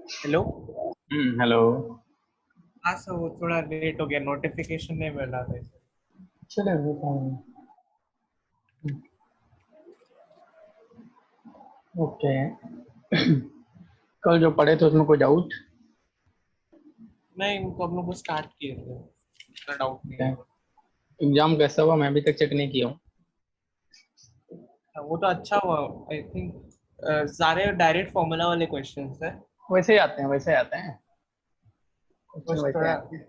Hello. Hello. हाँ sir, वो थोड़ा लेट हो गया, नोटिफिकेशन नहीं मिल रहा था इसे। चलो वो ओके। कल जो पढ़े थे उसमें कोई डाउट? नहीं, तो हम लोग को स्टार्ट किए थे, इतना डाउट नहीं है। एग्जाम कैसा हुआ? मैं अभी तक चेक नहीं किया हूँ। हाँ, वो तो अच्छा हुआ। आई थिंक सारे डायरेक्ट फॉर्मूला वाले क्वेश्चंस है। वैसे ही आते हैं, वैसे ही आते हैं, क्वेश्चन बस वैसे ही थोड़ा आते हैं।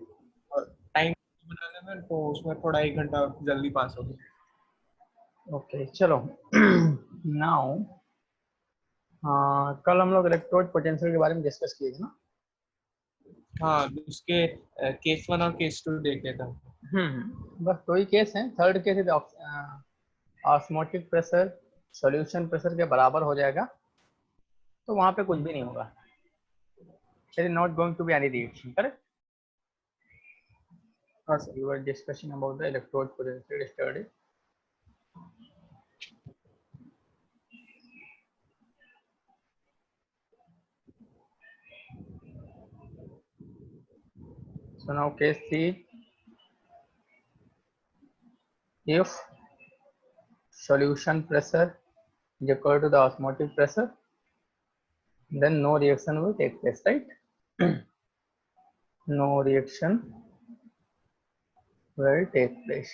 टाइम बनाने में, तो उसमें थोड़ा 1 घंटा जल्दी पास हो गया। ओके चलो। नाउ कल हम लोग इलेक्ट्रोड पोटेंशियल के बारे में डिस्कस किए थे ना। हाँ, उसके केस 1 और केस 2 देखे था। बस दो ही केस हैं। थर्ड केस है ऑस्मोटिक प्रेशर सॉल्यूशन प्रेशर के बराबर हो जाएगा, तो वहां पे कुछ भी नहीं होगा। There is not going to be any reaction, correct? हाँ sir. We were discussing about the electrode potential study. So now case 3, if solution pressure is equal to the osmotic pressure, then no reaction will take place, right? No reaction will take place.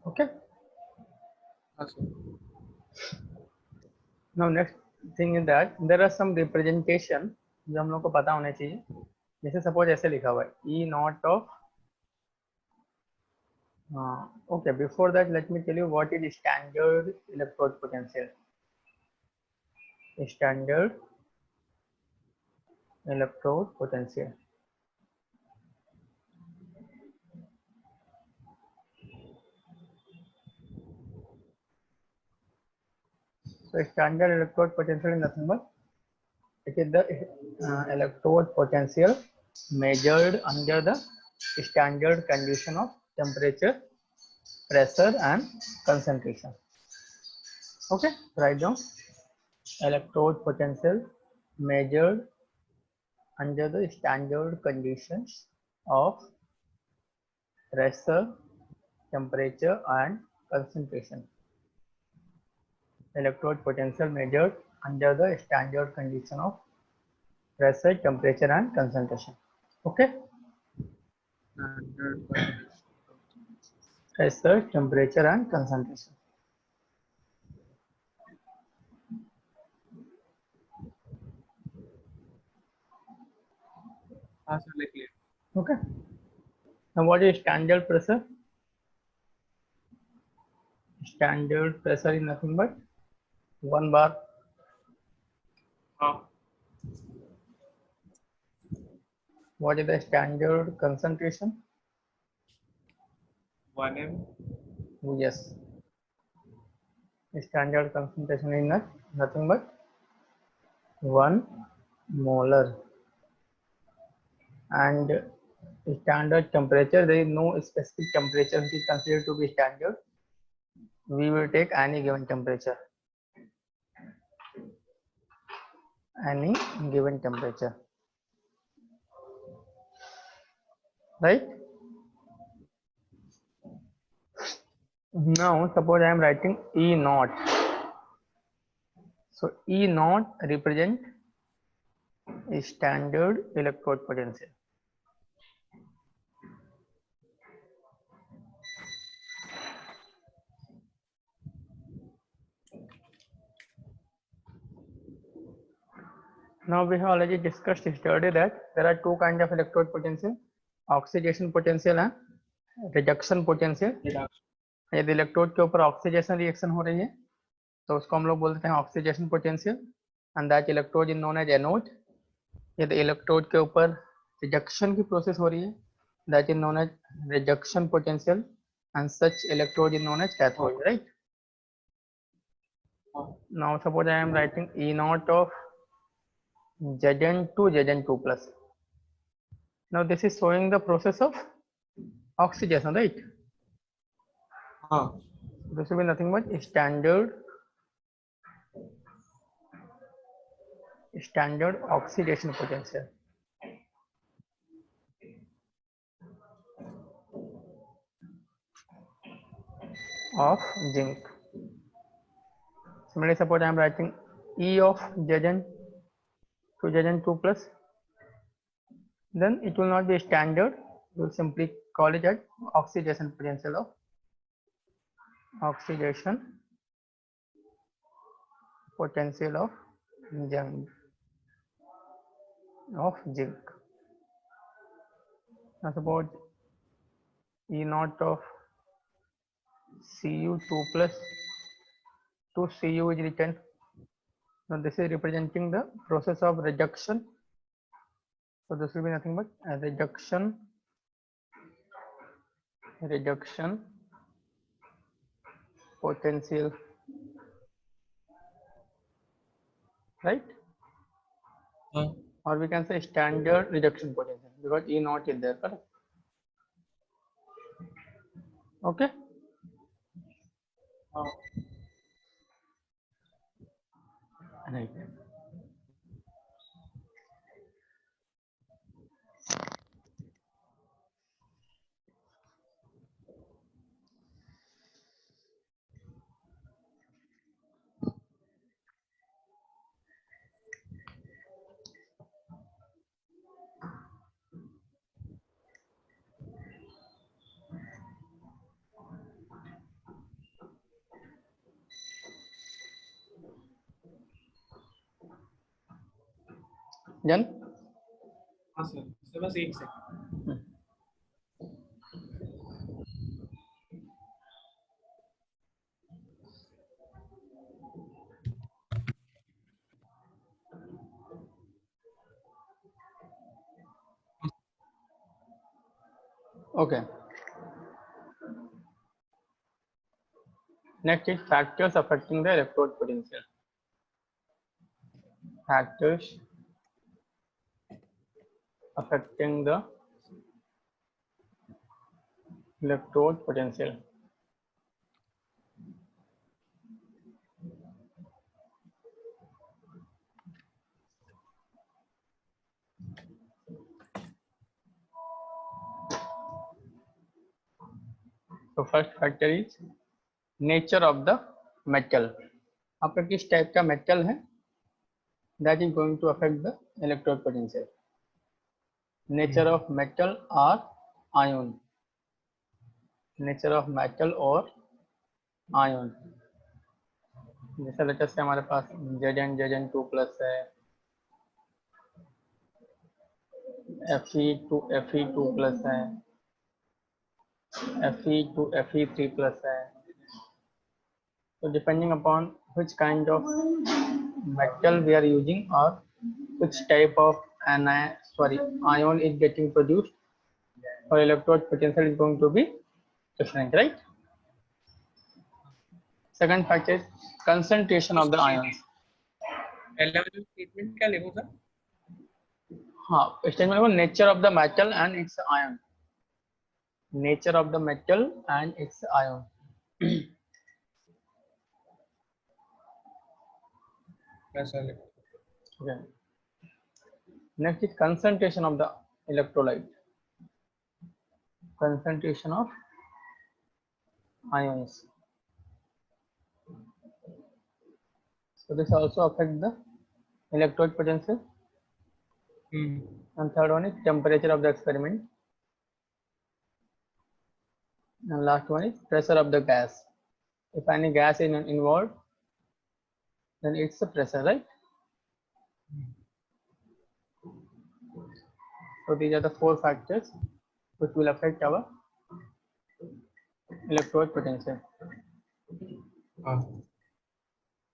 Okay. हाँ sir. Now next thing is that there are some representation जो हम लोग को पता होने चाहिए। जैसे suppose ऐसे लिखा हुआ है E naught of okay, before that let me tell you what is standard electrode potential. Standard electrode potential. So standard electrode potential is nothing but it is the electrode potential measured under the standard condition of temperature, pressure and concentration. Okay, write down electrode potential measured under the standard conditions of pressure, temperature and concentration. Electrode potential measured under the standard condition of pressure, temperature and concentration. Okay. Pressure, temperature and concentration. हाँ sir, लिख लिया। Okay. Now what is standard pressure? Standard pressure is nothing but 1 bar. हाँ, What is the standard concentration? 1 m। Yes. Standard concentration is nothing but 1 molar. And standard temperature, there is no specific temperature which is considered to be standard. We will take any given temperature. Any given temperature. Right? Now suppose I am writing E naught. So E naught represent a standard electrode potential. Now we have already discussed yesterday that there are two kinds of electrode potential, oxidation potential and reduction potential. यदि electrode के ऊपर oxidation reaction हो रही है तो उसको हम लोग बोलते हैं oxidation potential and that electrode is known as anode. यदि इलेक्ट्रोड के ऊपर रिडक्शन की प्रोसेस हो रही है that is known as reduction potential and such electrode is known as cathode, right? Now suppose I am writing E naught of Zn2 Zn2 plus. Now this is showing the process of oxidation, right? हाँ This will be nothing but standard oxidation potential of zinc. Similarly, suppose I am writing E of Zn to Zn2 plus, then it will not be standard. We will simply call it as oxidation potential of zinc. Now suppose E naught of Cu2 plus to Cu is written. Now this is representing the process of reduction. So this will be nothing but a reduction potential, right? Or we can say standard reduction potential because E naught is there, correct? Okay. Right. Done? हाँ sir, sir बस एक second. Okay. Next is factors affecting the electrode potential. Factors affecting the electrode potential. So first factor is nature of the metal. आपका किस type का metal है, that is going to affect the electrode potential. Nature of metal or ion. Nature of metal or ion. जैसे latest से हमारे पास Zn2 plus है, Fe2 plus है, Fe3 plus है. So depending upon which kind of metal we are using or which type of ion is getting produced, our electrode potential is going to be different, right? Second factor is concentration of the ions. पहला वाला statement क्या लिखूं sir? हाँ, statement को nature of the metal and its ion. Nature of the metal and its ion. ऐसा लिखो. Okay. Next is concentration of the electrolyte. Concentration of ions. So this also affects the electrode potential. And third one is temperature of the experiment. And last one is pressure of the gas. If any gas is involved, then it's the pressure, right? So these are the four factors which will affect our electrode potential.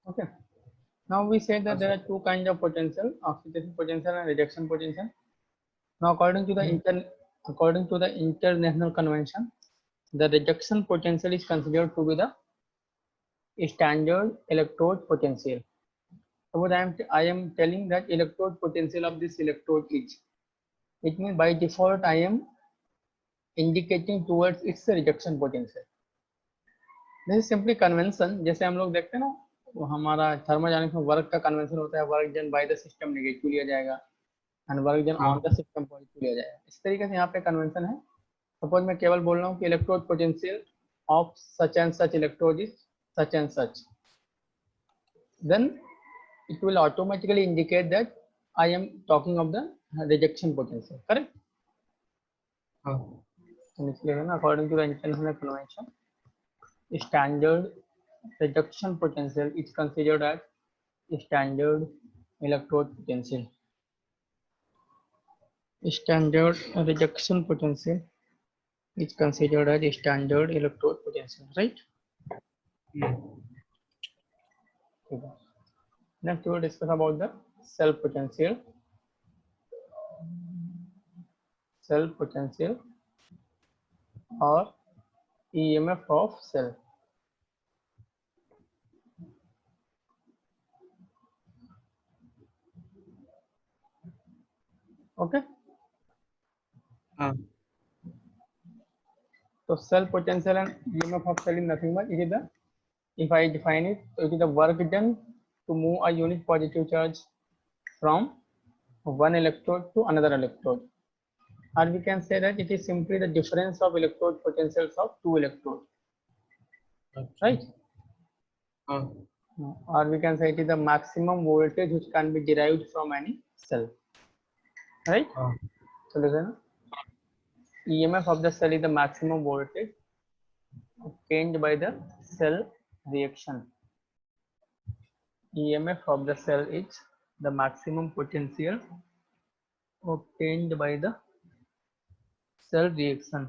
Okay. Now we say that there are two kinds of potential: oxidation potential and reduction potential. Now, according to the international convention, the reduction potential is considered to be the standard electrode potential. So what I am telling that electrode potential of this electrode is, it means by default I am indicating towards its reduction potential. This is simply convention. जैसे हम लोग देखते हैं ना, वो हमारा thermodynamics में work का कन्वेंशन होता है, work done by the system negative लिया जाएगा एंड वर्क डन हाँ ऑन द सिस्टम पॉजिटिव लिया जाएगा। इस तरीके से यहाँ पे कन्वेंशन है। सपोज मैं केवल बोल रहा हूँ कि electrode potential of such and such electrode is such and such, then it will automatically indicate that I am talking of the rejection potential, correct? हाँ तो इसलिए है ना, according to the international convention, standard rejection potential is considered as standard electrode potential. Standard rejection potential is considered as standard electrode potential, right? Next we will discuss about the cell potential. Cell potential or EMF of cell. Okay. हाँ So cell potential and EMF of cell is nothing but it is the, if I define it, so it is the work done to move a unit positive charge from one electrode to another electrode, or we can say that it is simply the difference of electrode potentials of two electrodes, right? हाँ Or we can say it is the maximum voltage which can be derived from any cell, right? हाँ So listen, EMF of the cell is the maximum voltage obtained by the cell reaction. EMF of the cell is the maximum potential obtained by the cell reaction.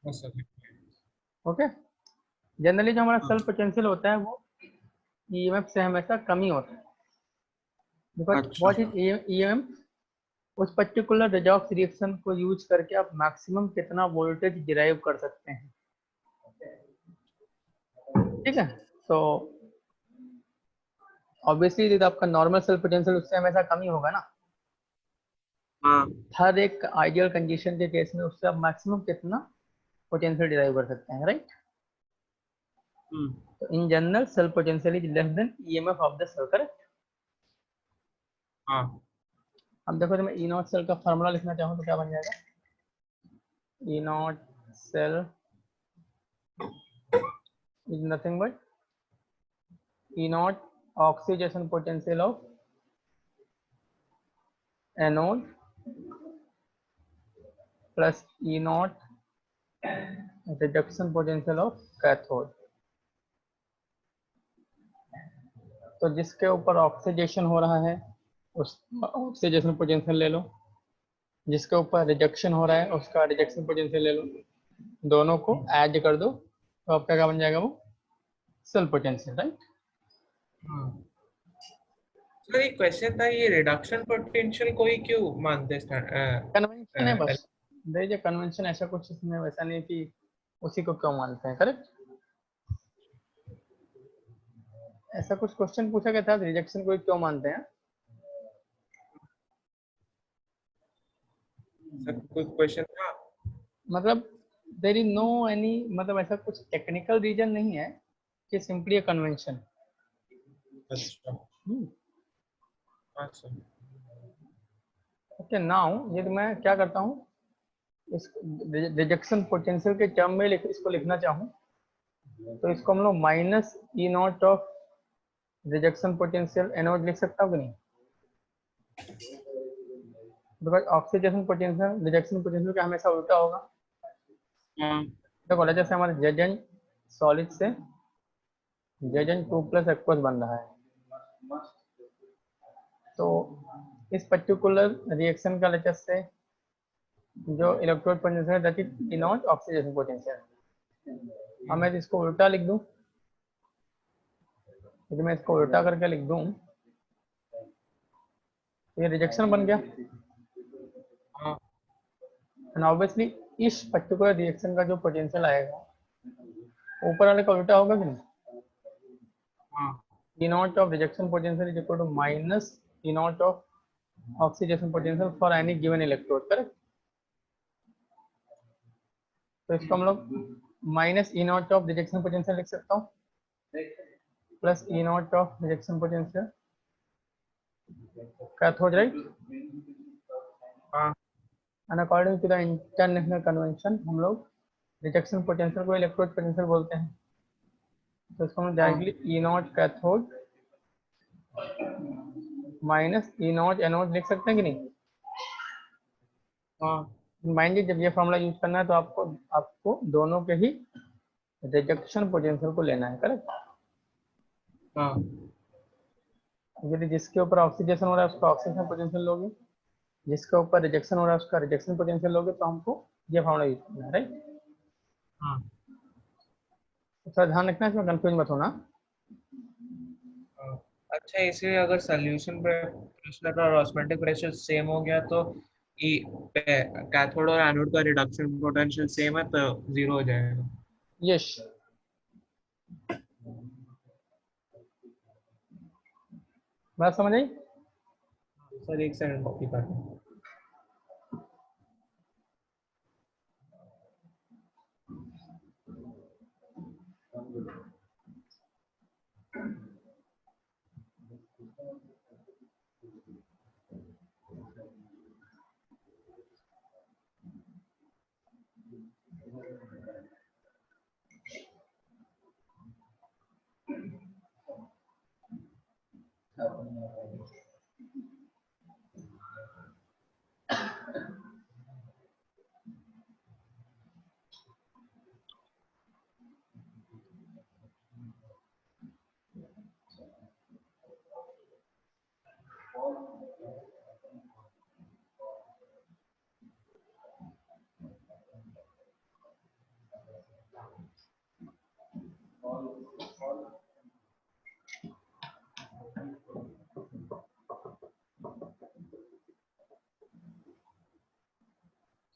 बस अभी। Okay, generally जो हमारा cell potential होता है वो EMF से हमेशा कम ही होता है, बिकॉज अच्छा व्हाट इज ईएमएफ, उस पर्टिकुलर रेजॉक्स रिएक्शन को यूज करके आप मैक्सिमम कितना वोल्टेज डिराइव कर सकते हैं, ठीक है। तो ऑब्वियसली यदि आपका नॉर्मल सेल पोटेंशियल उससे हमेशा कम ही होगा ना, हाँ हर एक आइडियल कंडीशन के केस में उससे आप मैक्सिमम कितना पोटेंशियल डिराइव कर सकते हैं, राइट। तो in general cell potential is less than EMF of the cell, correct. हाँ अब देखो, तो मैं ई नॉट सेल का फार्मूला लिखना चाहूँ तो क्या बन जाएगा, E not cell is nothing but E nought oxidation potential of anode plus E nought reduction potential of cathode. तो जिसके ऊपर ऑक्सीडेशन हो रहा है उस ऑक्सीडेशन पोटेंशियल ले लो, जिसके ऊपर रिजेक्शन हो रहा है उसका रिजेक्शन पोटेंशियल ले लो, दोनों को ऐड कर दो तो आपका क्या बन जाएगा, वो सेल पोटेंशियल, राइट। सर एक क्वेश्चन था, ये रिडक्शन पोटेंशियल को ही क्यों मानते हैं? कन्वेंशन है बस, देयर इज अ कन्वेंशन, ऐसा कुछ इसमें वैसा नहीं कि उसी को क्यों मानते हैं, करेक्ट। ऐसा कुछ क्वेश्चन पूछा गया था, रिजेक्शन को ही क्यों मानते हैं, सर कोई क्वेश्चन था? मतलब देयर इज नो एनी, मतलब ऐसा कुछ टेक्निकल रीजन नहीं है कि सिंपली अ कन्वेंशन। अच्छा हाँ सर। ओके, नाउ यदि मैं क्या करता हूँ, इस रिजेक्शन पोटेंशियल के टर्म में इसको लिखना चाहूँ तो इसको हम लोग minus E nought of rejection potential anode लिख सकता हूँ कि नहीं, because oxidation potential rejection potential का हमेशा उल्टा होगा। देखो जैसे हमारे जेजन सॉलिड से जेजन 2+ एक्वस बन रहा है, तो इस पर्टिकुलर रिएक्शन का लेटर से जो electrode potential that is E nought oxidation potential. अब मैं इसको उल्टा लिख दूं, यदि मैं इसको उल्टा करके लिख दूं तो ये रिजेक्शन बन गया, एंड ऑब्वियसली इस पर्टिकुलर रिएक्शन का जो पोटेंशियल आएगा ऊपर वाले का उल्टा होगा कि नहीं, हाँ E naught of rejection potential is equal to minus E naught of oxidation potential for any given electrode, correct. तो इसको हम लोग minus E nought of rejection potential लिख सकता हूँ plus E nought of rejection potential cathode, right. हाँ and according to the international convention हम लोग रिजेक्शन पोटेंशियल को इलेक्ट्रोड पोटेंशियल बोलते हैं। तो इसको हम directly E nought cathode minus E nought anode लिख सकते हैं कि नहीं। हाँ माइंड, जब ये फॉर्मूला यूज करना है तो आपको आपको दोनों के ही रिजेक्शन पोटेंशियल को लेना है, करेक्ट। हाँ यदि जिसके ऊपर ऑक्सीडेशन हो रहा है उसका ऑक्सीडेशन पोटेंशियल लोगे, जिसके ऊपर रिजेक्शन हो रहा है उसका रिजेक्शन पोटेंशियल लोगे, तो हमको ये फॉर्मूला यूज करना है, राइट। हाँ थोड़ा ध्यान रखना, इसमें कंफ्यूज मत होना। हाँ। अच्छा, इसे अगर सोल्यूशन प्रेशर और ऑस्मोटिक प्रेशर सेम हो गया तो कैथोड और एनोड का रिडक्शन पोटेंशियल सेम है तो जीरो हो जाएगा। यस, बात समझ आई। सर एक सेकंड कॉपी कर।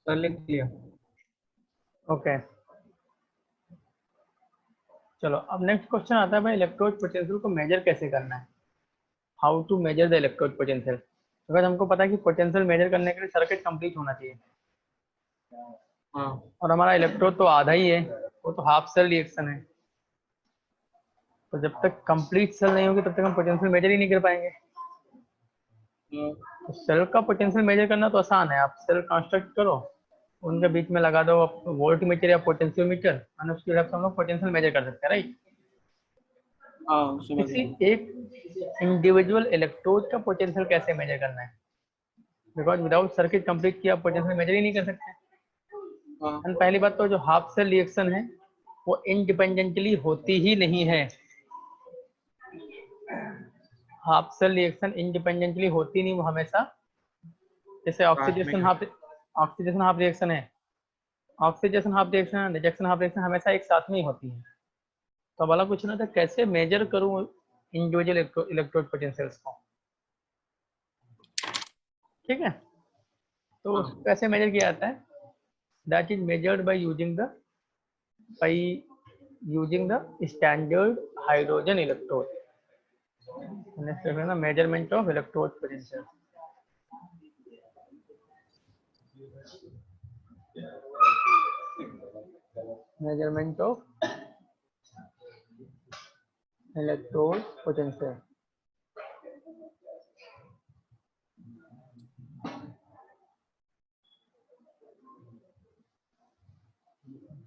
सर लिख लिया। ओके, चलो अब नेक्स्ट क्वेश्चन आता है भाई, इलेक्ट्रोड पोटेंशियल को मेजर कैसे करना है। How to measure the electrode potential. अगर हमको पता है कि पोटेंशियल मेजर करने के लिए सर्किट कंप्लीट होना चाहिए, हाँ और हमारा इलेक्ट्रोड तो आधा ही है, वो तो हाफ सेल रिएक्शन है। तो जब तक कंप्लीट सेल नहीं होगी तब तक हम पोटेंशियल मेजर ही नहीं कर पाएंगे। तो सेल का पोटेंशियल मेजर करना तो आसान है, आप सेल कंस्ट्रक्ट करो, उनके बीच में लगा दो वोल्ट मीटर या पोटेंशियल मीटर, और उसके हिसाब से हम लोग पोटेंशियल मेजर कर सकते हैं, राइट। हाँ समझ किसी गया। एक इंडिविजुअल इलेक्ट्रोड का पोटेंशियल कैसे मेजर करना है, बिकॉज विदाउट सर्किट कंप्लीट किया पोटेंशियल मेजर ही नहीं कर सकते। हाँ एंड पहली बात तो जो हाफ सेल रिएक्शन है वो इंडिपेंडेंटली होती ही नहीं है। हाफ सेल रिएक्शन इंडिपेंडेंटली होती नहीं, वो हमेशा जैसे ऑक्सीडेशन हाफ रिएक्शन है, oxidation half reaction, rejection half reaction हमेशा एक साथ में ही होती है। तो वाला पूछना था कैसे मेजर करूं इंडिविजुअल इलेक्ट्रोड पोटेंशियल्स को, ठीक है। तो कैसे मेजर किया जाता है, that is measured by using the standard hydrogen electrode. Next है ना measurement of electrode potential. Measurement of electrode potential.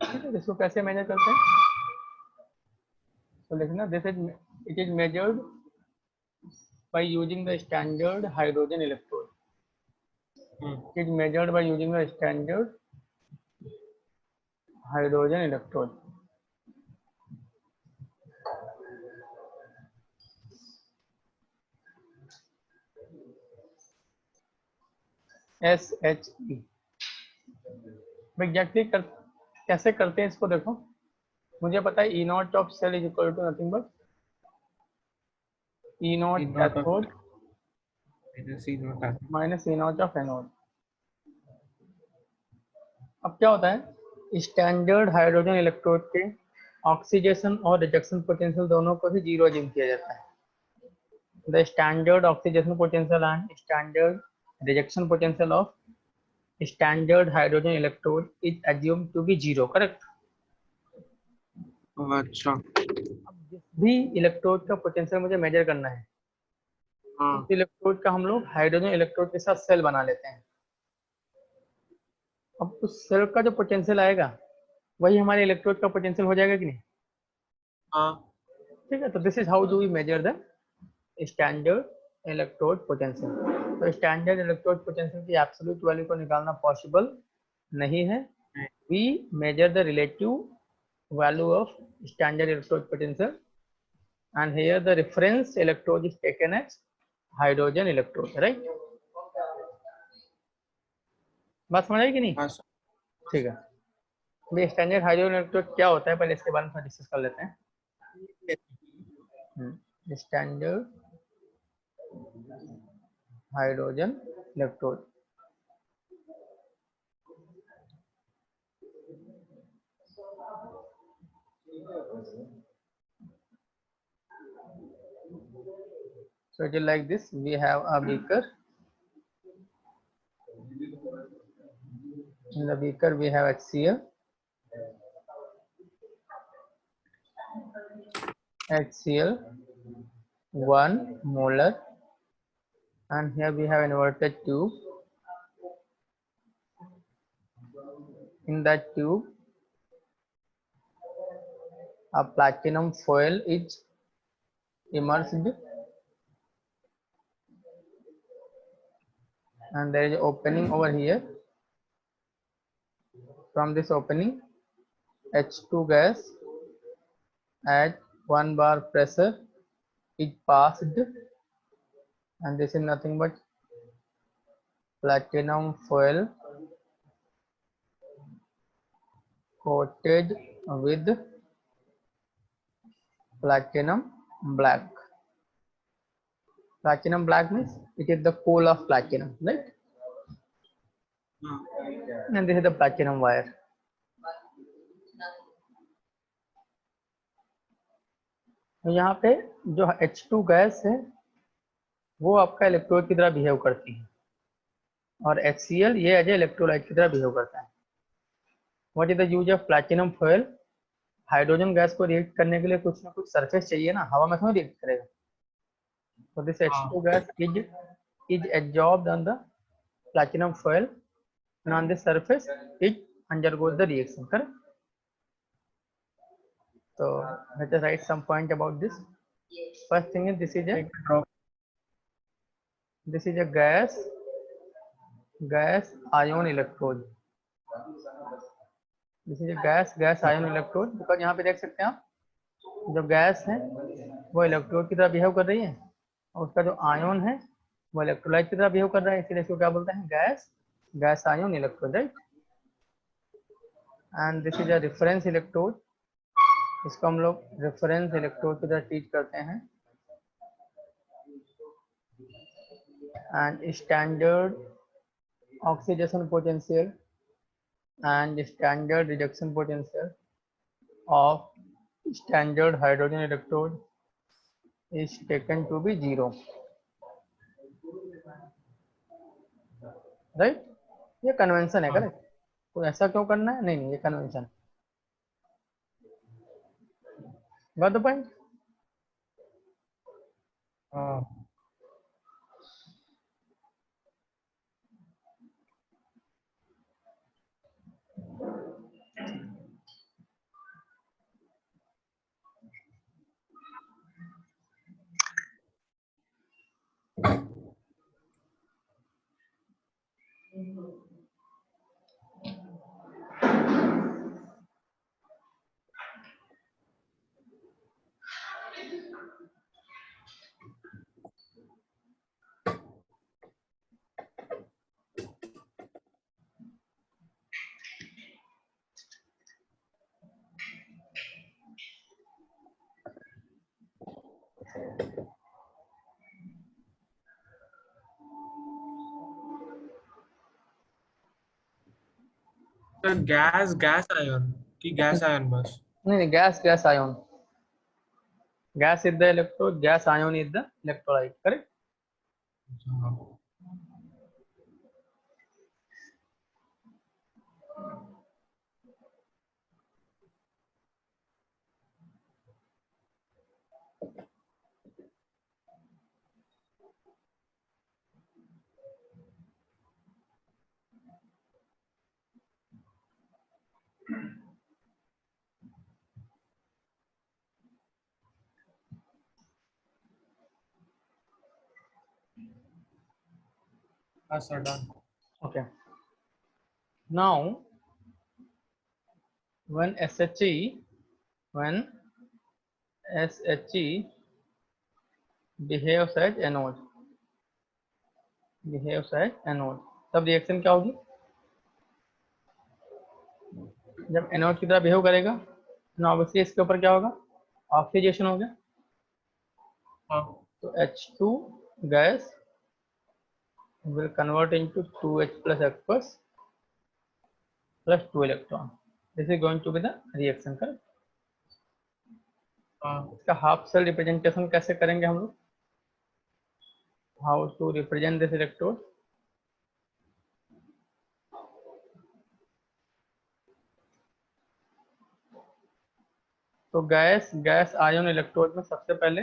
ठीक है, इसको कैसे मेजर करते हैं, तो लिखना this is it is measured by using the standard hydrogen electrode. It is measured by using the standard hydrogen electrode. SHE exactly कैसे करते हैं इसको देखो, मुझे पता है E nought of cell is equal to nothing but E nought cathode minus E nought of anode. अब क्या होता है, स्टैंडर्ड हाइड्रोजन इलेक्ट्रोड के ऑक्सीडेशन और रिडक्शन पोटेंशियल दोनों को ही जीरो अज्यूम किया जाता है. The standard oxidation potential and standard rejection potential of standard hydrogen electrode is assume to be zero. Correct. अच्छा. अब जिस भी इलेक्ट्रोड का पोटेंशियल मुझे मेजर करना है, हाँ. उस इलेक्ट्रोड का हम लोग हाइड्रोजन इलेक्ट्रोड के साथ सेल बना लेते हैं. अब उस सेल का जो पोटेंशियल आएगा वही हमारे इलेक्ट्रोड का पोटेंशियल हो जाएगा कि नहीं. हाँ. ठीक है. तो this is how do we measure the standard electrode potential. तो स्टैंडर्ड इलेक्ट्रोड पोटेंशियल की एब्सोल्यूट वैल्यू को निकालना पॉसिबल नहीं है. We measure the relative value of standard electrode potential and here the reference electrode is taken as hydrogen electrode. right. बात समझ आई कि नहीं. हाँ. ठीक है. ये स्टैंडर्ड हाइड्रोजन इलेक्ट्रोड क्या होता है पहले इसके बारे में डिस्कस कर लेते हैं. Standard hydrogen electrode so it is like this. We have a beaker. In the beaker we have HCl, 1 molar, and here we have inverted tube. In that tube a platinum foil is immersed and there is an opening over here. From this opening H2 gas at 1 bar pressure is passed, and this is nothing but platinum foil coated with platinum black. Platinum black means it is the coal of platinum, right? And this is the platinum wire. तो यहाँ पे जो H2 gas है वो आपका electrode की तरह behave करती है और HCl ये एज इलेक्ट्रोलाइट की तरह बिहेव करता है. What is the use of platinum foil. Hydrogen gas को रिएक्ट करने के लिए कुछ ना कुछ सरफेस चाहिए ना, हवा में थोड़ी रिएक्ट करेगा. तो this H2 gas is absorbed on the platinum foil and on this surface it undergoes the reaction. Correct. So let us write some point about this. First thing is this is a gas ion electrode. This is a gas ion electrode because यहाँ पे देख सकते हैं आप जो gas है वो electrode की तरह बिहेव कर रही है और उसका जो आयन है वो इलेक्ट्रोलाइट की तरह बिहेव कर रहा है, इसलिए इसको क्या बोलते हैं gas ion electrode. Right. And this is a reference electrode. इसको हम लोग रेफरेंस इलेक्ट्रोड की तरह ट्रीट करते हैं. And standard oxidation potential and standard reduction potential of standard hydrogen electrode is taken to be 0. right. ये कन्वेंशन है. Correct. तो ऐसा क्यों करना है. नहीं ये convention. Got the point. Gas ion की गैस आयन बस नहीं, gas ion. Gas is the electrode, gas ion is the electrolyte, correct? sir, done. Okay. Now, when SHE behaves as anode, तब रिएक्शन क्या होगी? जब एनोड की तरह behave करेगा तो ऑब्वियसली इसके ऊपर क्या होगा? ऑक्सीडेशन हो गया. हाँ. तो H2 gas will convert into 2H plus aqueous plus 2 electron. This is going to be the reaction, correct? हाँ. इसका हाफ सेल रिप्रेजेंटेशन कैसे करेंगे हम लोग? How to represent this electrode? तो गैस आयन इलेक्ट्रोड में सबसे पहले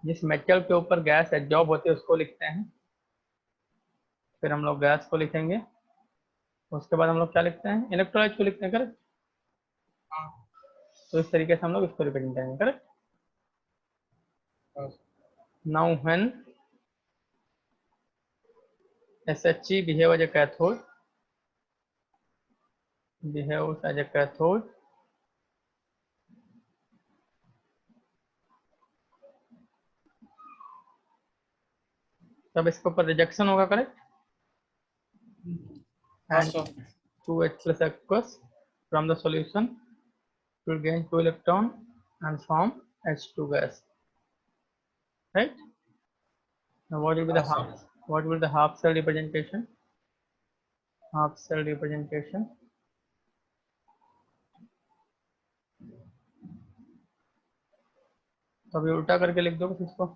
जिस मेटल के ऊपर गैस एब्जॉर्ब होती है उसको लिखते हैं, फिर हम लोग गैस को लिखेंगे, उसके बाद हम लोग क्या लिखते हैं? इलेक्ट्रोलाइट को लिखते हैं, करेक्ट? तो इस तरीके से हम लोग इसको रिप्रेजेंट करेंगे, correct? Now when SHE behaves as a cathode, तब इसके ऊपर रिजेक्शन होगा, correct? And 2H plus aqueous from the solution will gain 2 electron and form H2 gas, right? Now what will be the half cell representation? Half cell representation. तो अभी उल्टा करके लिख दो इसको.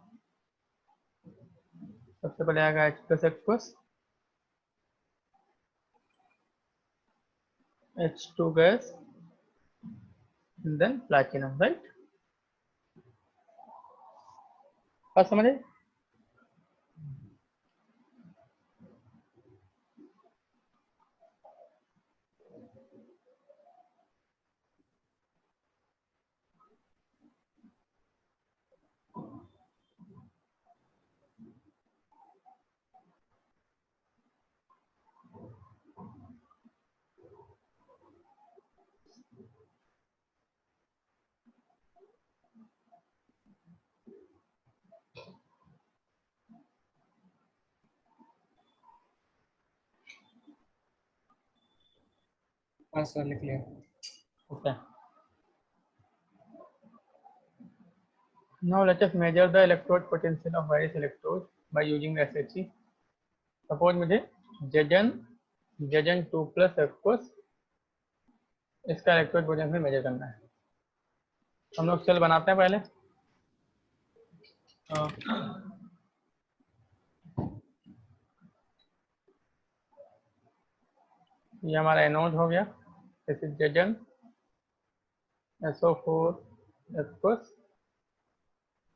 सबसे पहले आएगा H plus aqueous, H2 gas, and then platinum, right? बात समझे? हाँ सर, लिख लिया. Okay. Now let us measure the electrode potential of various electrodes by using SHE. Suppose मुझे Zn2 plus aqueous इसका इलेक्ट्रोड पोटेंशियल मेजर करना है. हम लोग सेल बनाते हैं पहले. ये हमारा एनोड हो गया. This is Zn SO4 aqueous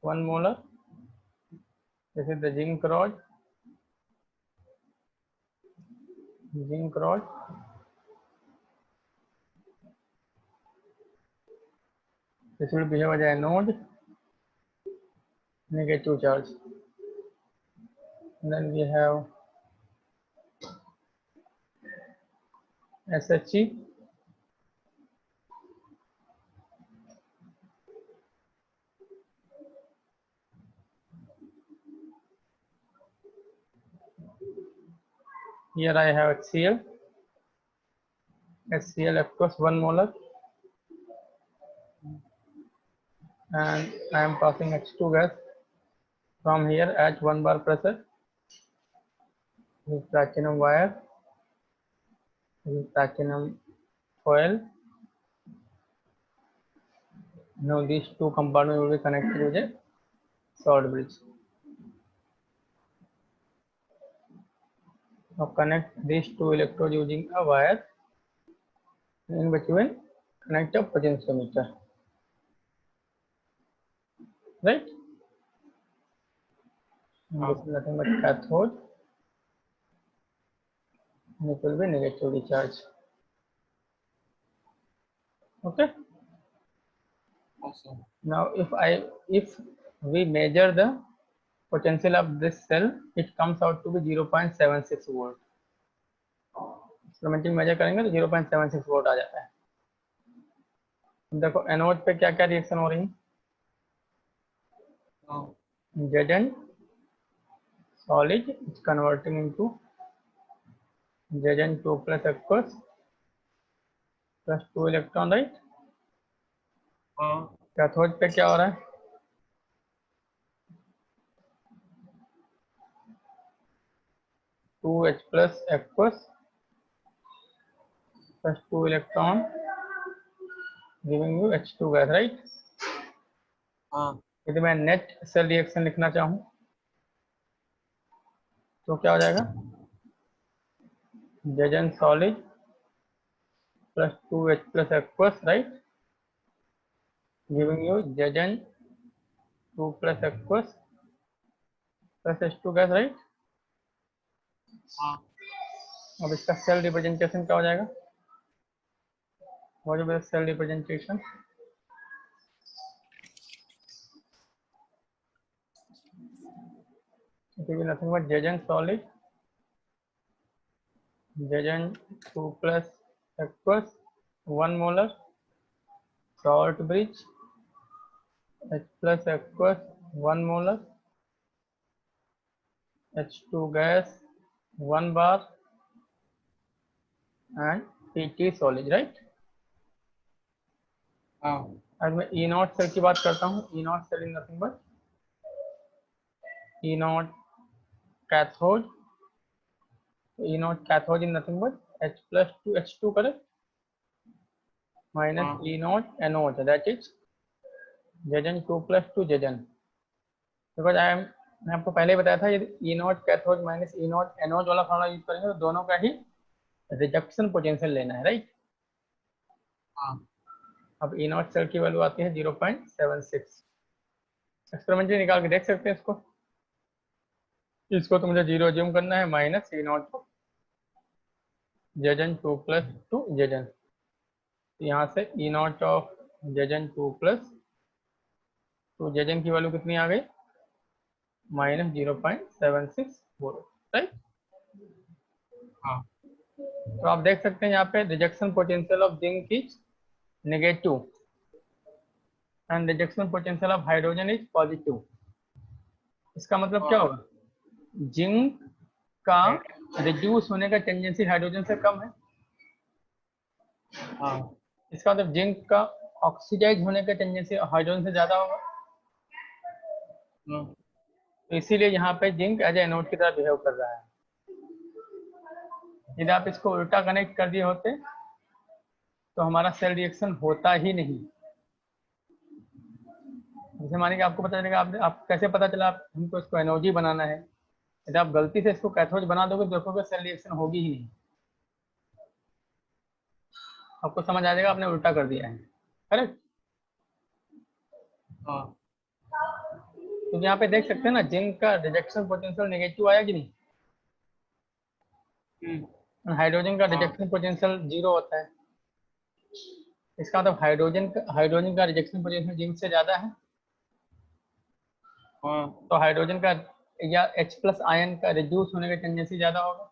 1 molar. This is the zinc rod. This will behave as an anode, negative charge. And then we have SHE. Here I have HCl. HCl of course 1 molar. And I am passing H2 gas from here at 1 bar pressure. This is platinum wire. This is platinum foil. Now these two compartments will be connected with a short bridge. Now connect these two electrodes using a wire in between. Connect a potentiometer. Right? And this is nothing but cathode. And it will be negatively charged. Okay. Awesome. Now if we measure the potential of this cell, it comes out to be 0.76 volt. Experimental measure करेंगे तो 0.76 volt आ जाता है. देखो anode पे क्या क्या reaction हो रही है. Zn solid is converting into Zn2 plus aqueous plus 2 electron, right? Cathode पे क्या हो रहा है. 2H plus aqueous plus 2 electron giving you H2 gas, right? यदि मैं नेट सेल रिएक्शन लिखना चाहूँ तो क्या हो जाएगा. Zn solid plus 2H plus aqueous, right? Giving you Zn2 plus aqueous plus H2 gas, right? अब इसका सेल रिप्रेजेंटेशन क्या हो जाएगा. What is the cell representation? It will be nothing but Zn solid, Zn2 plus aqueous 1 molar, salt bridge, H plus aqueous 1 molar, H2 gas 1 bar and Pt solid, right? आज मैं E naught cell की बात करता हूँ. E naught cell is nothing but E naught cathode. E naught cathode is nothing but H plus 2 H2 correct minus E naught anode, that is Zn2 plus 2 Zn. Because मैं आपको पहले ही बताया था यदि E naught cathode minus E naught anode वाला formula use करेंगे तो दोनों का ही रिडक्शन पोटेंशियल लेना है, राइट. अब E नॉट सेल की वैल्यू आती है 0.76. एक्सपेरिमेंटली निकाल के देख सकते हैं इसको तो मुझे जीरो ज्यूम करना है minus E not Zn2 plus 2 Zn. यहाँ से E not of Zn2 plus 2 Zn की वैल्यू कितनी आ गई. Minus 0.76 volt, right. तो आप देख सकते हैं यहाँ पे rejection potential of zinc is negative and rejection potential of hydrogen is positive. इसका मतलब क्या होगा. जिंक का रिड्यूस होने का टेंडेंसी हाइड्रोजन से कम है. इसका मतलब जिंक का ऑक्सीडाइज होने का टेंडेंसी हाइड्रोजन से ज्यादा होगा. तो इसीलिए यहाँ पे जिंक एज एनोड की तरह बिहेव कर रहा है. यदि आप इसको उल्टा कनेक्ट कर दिए होते तो हमारा सेल रिएक्शन होता ही नहीं. जैसे मानिए कि आपको पता चलेगा, आप कैसे पता चला हमको इसको एनोड बनाना है. यदि आप गलती से इसको कैथोड बना दोगे तो देखोगे सेल रिएक्शन होगी ही नहीं. आपको समझ आ जाएगा आपने उल्टा कर दिया है, करेक्ट. तो यहाँ पे देख सकते हैं ना जिंक का रिजेक्शन पोटेंशियल नेगेटिव आया कि नहीं. हाइड्रोजन का रिजेक्शन पोटेंशियल 0 होता है. इसका मतलब हाइड्रोजन का रिजेक्शन पोटेंशियल जिंक से ज्यादा है. तो हाइड्रोजन का या H प्लस आयन का रिड्यूस होने का टेंडेंसी ज्यादा होगा.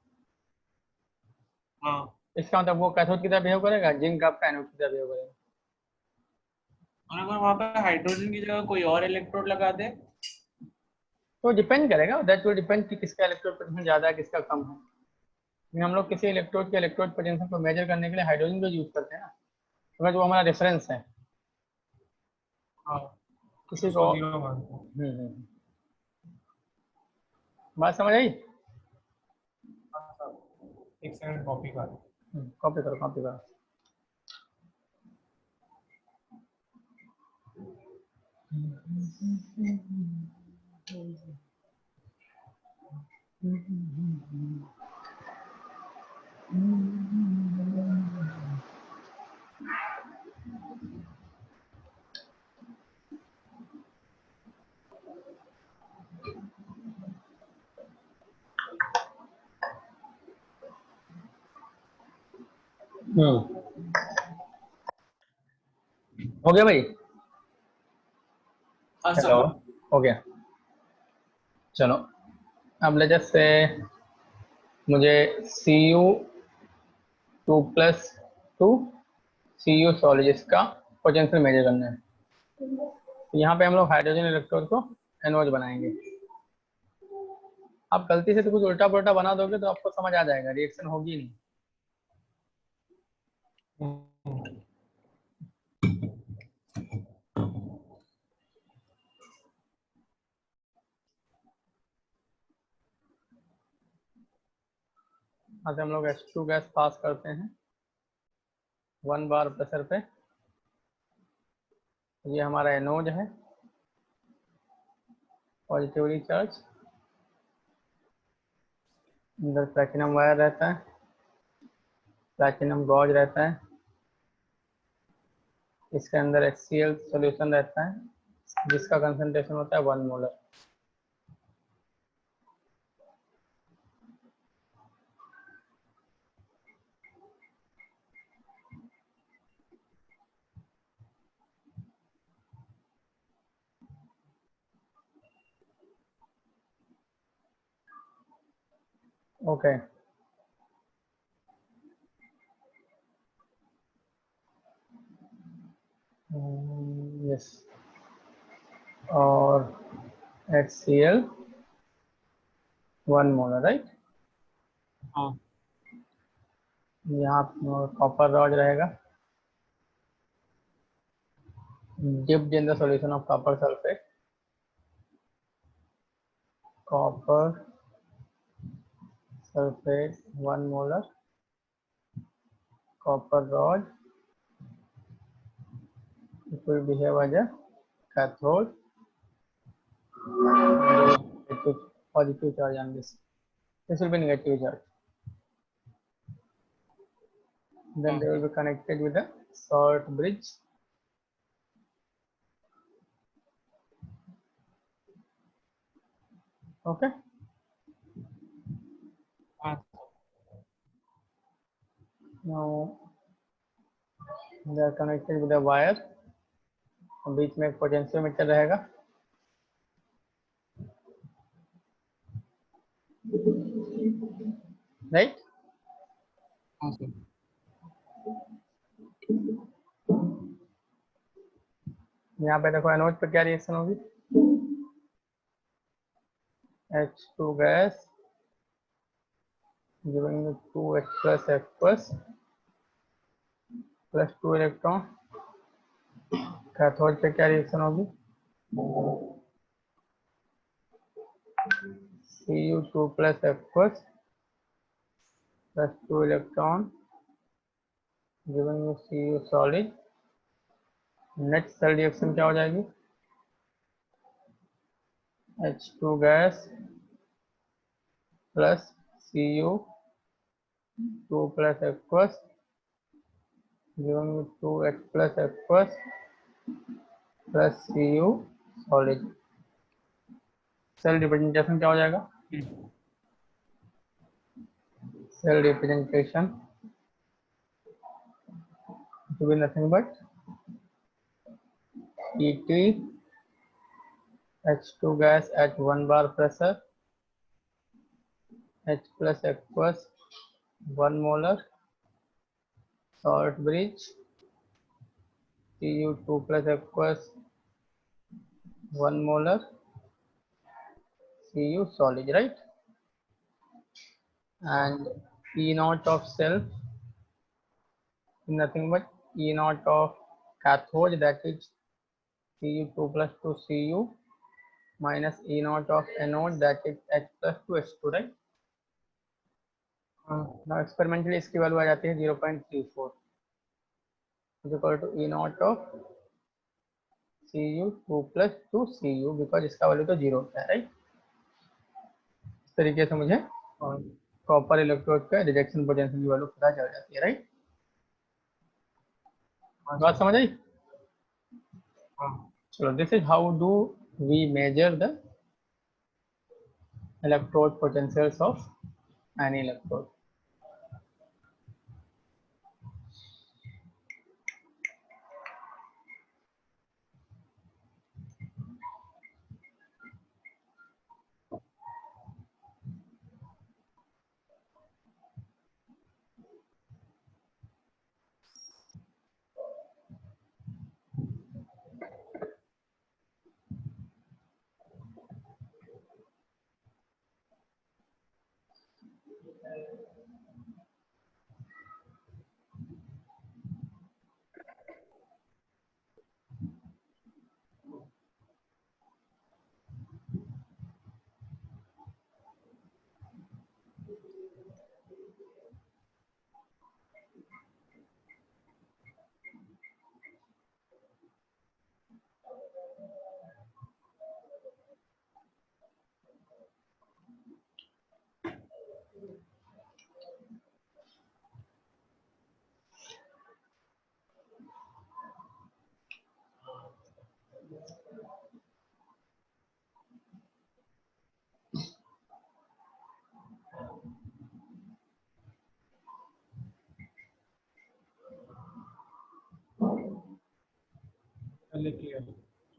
इसका मतलब वो कैथोड की तरह बिहेव करेगा, जिंक आपका एनोड की तरह बिहेव करेगा. और अगर वहां पे हाइड्रोजन की जगह कोई और इलेक्ट्रोड लगा दे तो डिपेंड करेगा, दैट विल डिपेंड कि किसका इलेक्ट्रोड पोटेंशियल ज्यादा है किसका कम है. हम लोग किसी इलेक्ट्रोड के इलेक्ट्रोड पोटेंशियल को मेजर करने के लिए हाइड्रोजन को यूज करते हैं ना, तो जो हमारा रेफरेंस है. किसी को बात समझ आई. एक सेकंड कॉपी कर. कॉपी करो. हो गया भाई? हाँ हेलो, सर। हो गया। चलो अब ले जैसे मुझे Cu2+2 Cu सॉलिड का पोटेंशियल मेजर करना है। तो यहाँ पे हम लोग हाइड्रोजन इलेक्ट्रोड को एनोज बनाएंगे। आप गलती से तो कुछ उल्टा पुल्टा बना दोगे तो आपको समझ आ जाएगा, रिएक्शन होगी नहीं। यहाँ से हम लोग H2 गैस पास करते हैं 1 बार प्रेशर पे। ये हमारा एनोड है, पॉजिटिवली चार्ज। अंदर प्लैटिनम वायर रहता है, प्लैटिनम गॉज रहता है। इसके अंदर HCl सॉल्यूशन रहता है जिसका कंसंट्रेशन होता है 1 मोलर। Okay, yes. और HCl 1 मोलर, राइट। हाँ यहाँ कॉपर रॉड रहेगा, dipped in the solution of copper sulfate. Copper sulfate 1 molar, copper rod. It will behave as a cathode. Positive charge on this. This will be negative charge. Then they will be connected with a salt bridge. Okay. हाँ Now they are connected with a wire. बीच में एक potentiometer रहेगा, right. हाँ sir. यहाँ पे देखो anode पे क्या रिएक्शन होगी, H2 gas giving you 2H plus F plus 2 electron. Cathode पे क्या रिएक्शन होगी, Cu2 plus F plus 2 electron giving you Cu solid। Net cell reaction क्या हो जाएगी, H2 gas plus Cu2 plus F plus giving you 2H plus F plus Cu solid। Cell representation क्या हो जाएगा, cell representation to be nothing but ET H2 gas at 1 bar pressure, H plus aqueous 1 molar, salt bridge, Cu2 plus aqueous 1 molar, Cu solid, right? And E naught of self nothing but E naught of cathode, that is Cu2 plus 2 Cu minus E naught of anode, that is H plus 2 H2, right? Now experimentally इसकी value आ जाती है 0.34 equal to E naught of Cu2 plus 2Cu, because इसका value तो 0 होता है, right. इस तरीके से मुझे और कॉपर इलेक्ट्रोड का रिजेक्शन पोटेंशियल की वैल्यू पता चल जाती है, राइट। बात समझ आई? चलो, this is how do we measure the electrode potentials of any electrode.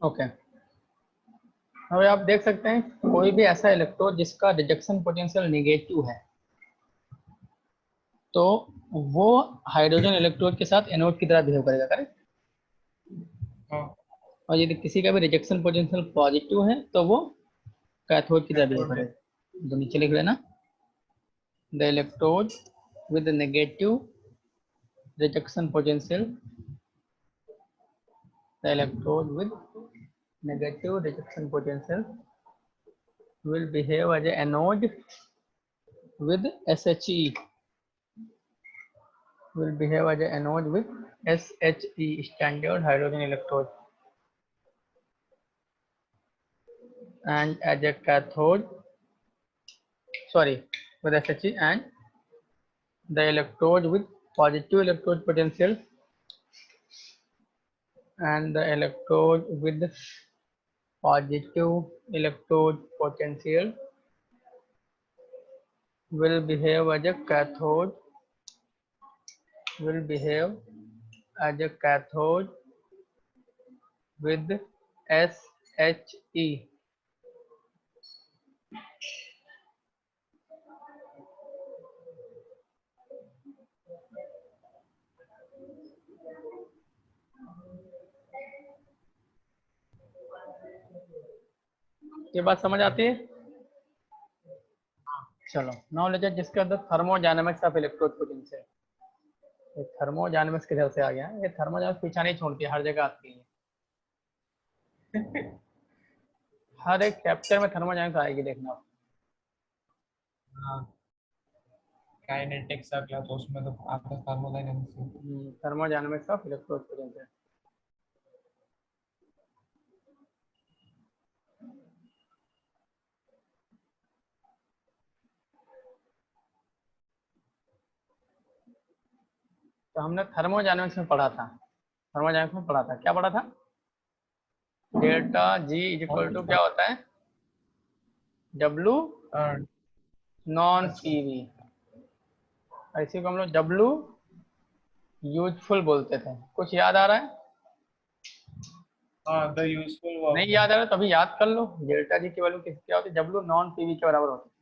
Okay, अब आप देख सकते हैं कोई भी ऐसा इलेक्ट्रोड जिसका रिजेक्शन पोटेंशियल नेगेटिव है, तो वो हाइड्रोजन इलेक्ट्रोड के साथ एनोड की तरह बिहेव करेगा, करेक्ट। और यदि किसी का भी रिजेक्शन पोटेंशियल पॉजिटिव है तो वो कैथोड की तरह बिहेव करेगा। तो नीचे लिख लेना, the electrode with negative rejection potential, the electrode with negative rejection potential will behave as an anode with SHE, will behave as an anode with SHE, standard hydrogen electrode, and as a cathode, sorry, with SHE, and the electrode with positive electrode potential and the electrode with positive electrode potential will behave as a cathode, will behave as a cathode with SHE. ये बात समझ आती है? चलो, now let's जिसके अंदर thermodynamics of electrode potential. ये thermodynamics किधर से आ गया? ये थर्मोडायनामिक्स पीछा नहीं छोड़ती, हर जगह आती है। हर एक चैप्टर में थर्मोडायनामिक्स आएगी, देखना। काइनेटिक्स अगला तो उसमें तो आपका thermodynamics thermodynamics of electrode potential. तो हमने थर्मोडायनामिक्स में पढ़ा था, थर्मोडायनामिक्स में पढ़ा था, क्या पढ़ा था? Delta G is equal to क्या होता है? डब्लू नॉन पीवी, इसी को हम लोग डब्लू यूजफुल बोलते थे। कुछ याद आ रहा है? The useful work. नहीं याद आ रहा तो अभी याद कर लो। डेल्टा जी की वैल्यू क्या होती है? डब्लू नॉन पीवी के बराबर होती है।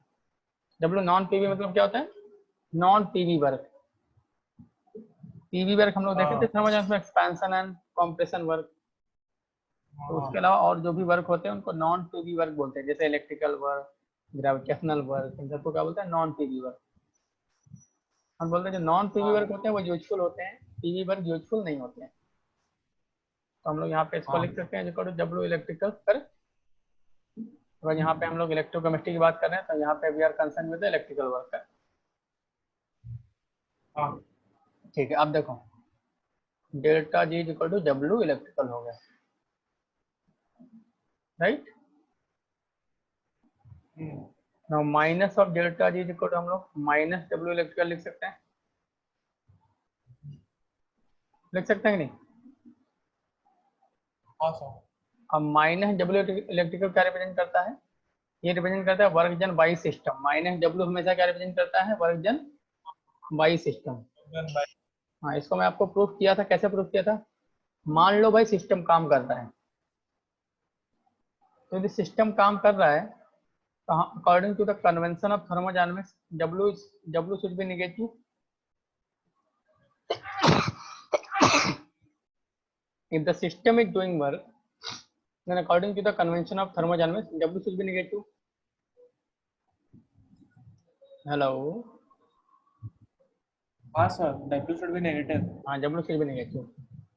डब्लू नॉन पीवी मतलब क्या होता है? Non PV work. PV work हम लोग देखे थे थर्मोडायनामिक्स में, एक्सपेंशन एंड कंप्रेशन वर्क। तो उसके अलावा और जो भी वर्क होते हैं उनको नॉन पीवी वर्क बोलते हैं, जैसे इलेक्ट्रिकल वर्क, ग्रेविटेशनल वर्क, इन सबको क्या बोलते हैं? Non PV work. हम बोलते हैं जो नॉन पीवी वर्क होते हैं वो यूजफुल होते हैं, पीवी वर्क यूजफुल नहीं होते हैं। तो हम लोग यहाँ पे इसको लिख सकते हैं जो डब्ल्यू इलेक्ट्रिकल कर। अगर यहाँ पे हम लोग इलेक्ट्रोकेमिस्ट्री की बात कर रहे हैं तो यहाँ पे we are concern with electrical work. ठीक है, अब देखो delta G equal to W electrical हो गया। Right. Now minus of delta G equal to हम लोग माइनस डब्ल्यू इलेक्ट्रिकल लिख सकते हैं, लिख सकते हैं कि नहीं? अब माइनस डब्ल्यू इलेक्ट्रिकल क्या रिप्रेजेंट करता है? ये रिप्रेजेंट करता है work done by system. Minus W हमेशा क्या रिप्रेजेंट करता है? Work done by system. हाँ, इसको मैं आपको प्रूफ किया था। कैसे प्रूफ किया था? मान लो भाई सिस्टम काम कर रहा है, तो यदि सिस्टम काम कर रहा है तो according to the convention of thermodynamics W W should be negative. If the system is doing work, then according to the convention of thermodynamics, W should be negative. Hello. हाँ sir, W should be negative. हाँ, W should be negative.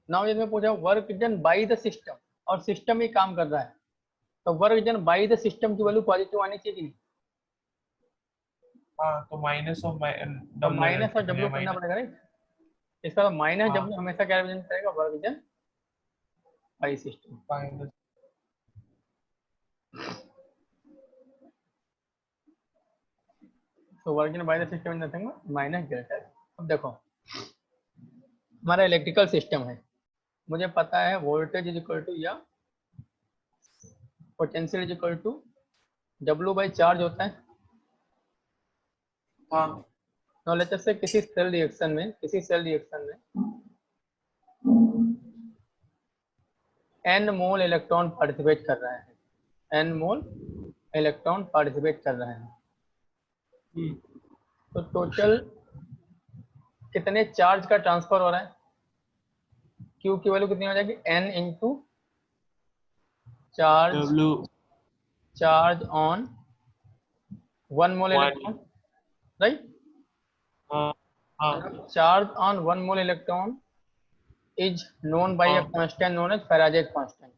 Now यदि मैं पूछा work done by the system और system ही काम कर रहा है, तो work done by the system की वैल्यू पॉजिटिव आनी चाहिए कि नहीं? हाँ, तो माइनस ऑफ तो माइनस और डब्ल्यू करना पड़ेगा, राइट? इसका माइनस डब्ल्यू हमेशा क्या रिप्रेजेंट करेगा? Work done by system. तो work done by the system is nothing but minus delta. अब देखो हमारा इलेक्ट्रिकल सिस्टम है, मुझे पता है वोल्टेज इज इक्वल टू या potential is equal to W by charge होता है। हाँ, तो लेट्स से किसी सेल रिएक्शन में n मोल इलेक्ट्रॉन पार्टिसिपेट कर रहा है, n मोल इलेक्ट्रॉन पार्टिसिपेट कर रहे हैं। तो टोटल कितने चार्ज का ट्रांसफर हो रहा है? Q की वैल्यू कितनी हो जाएगी? n into charge on 1 mole electron, right? Charge on 1 mole electron is known by a constant known as Faraday's constant.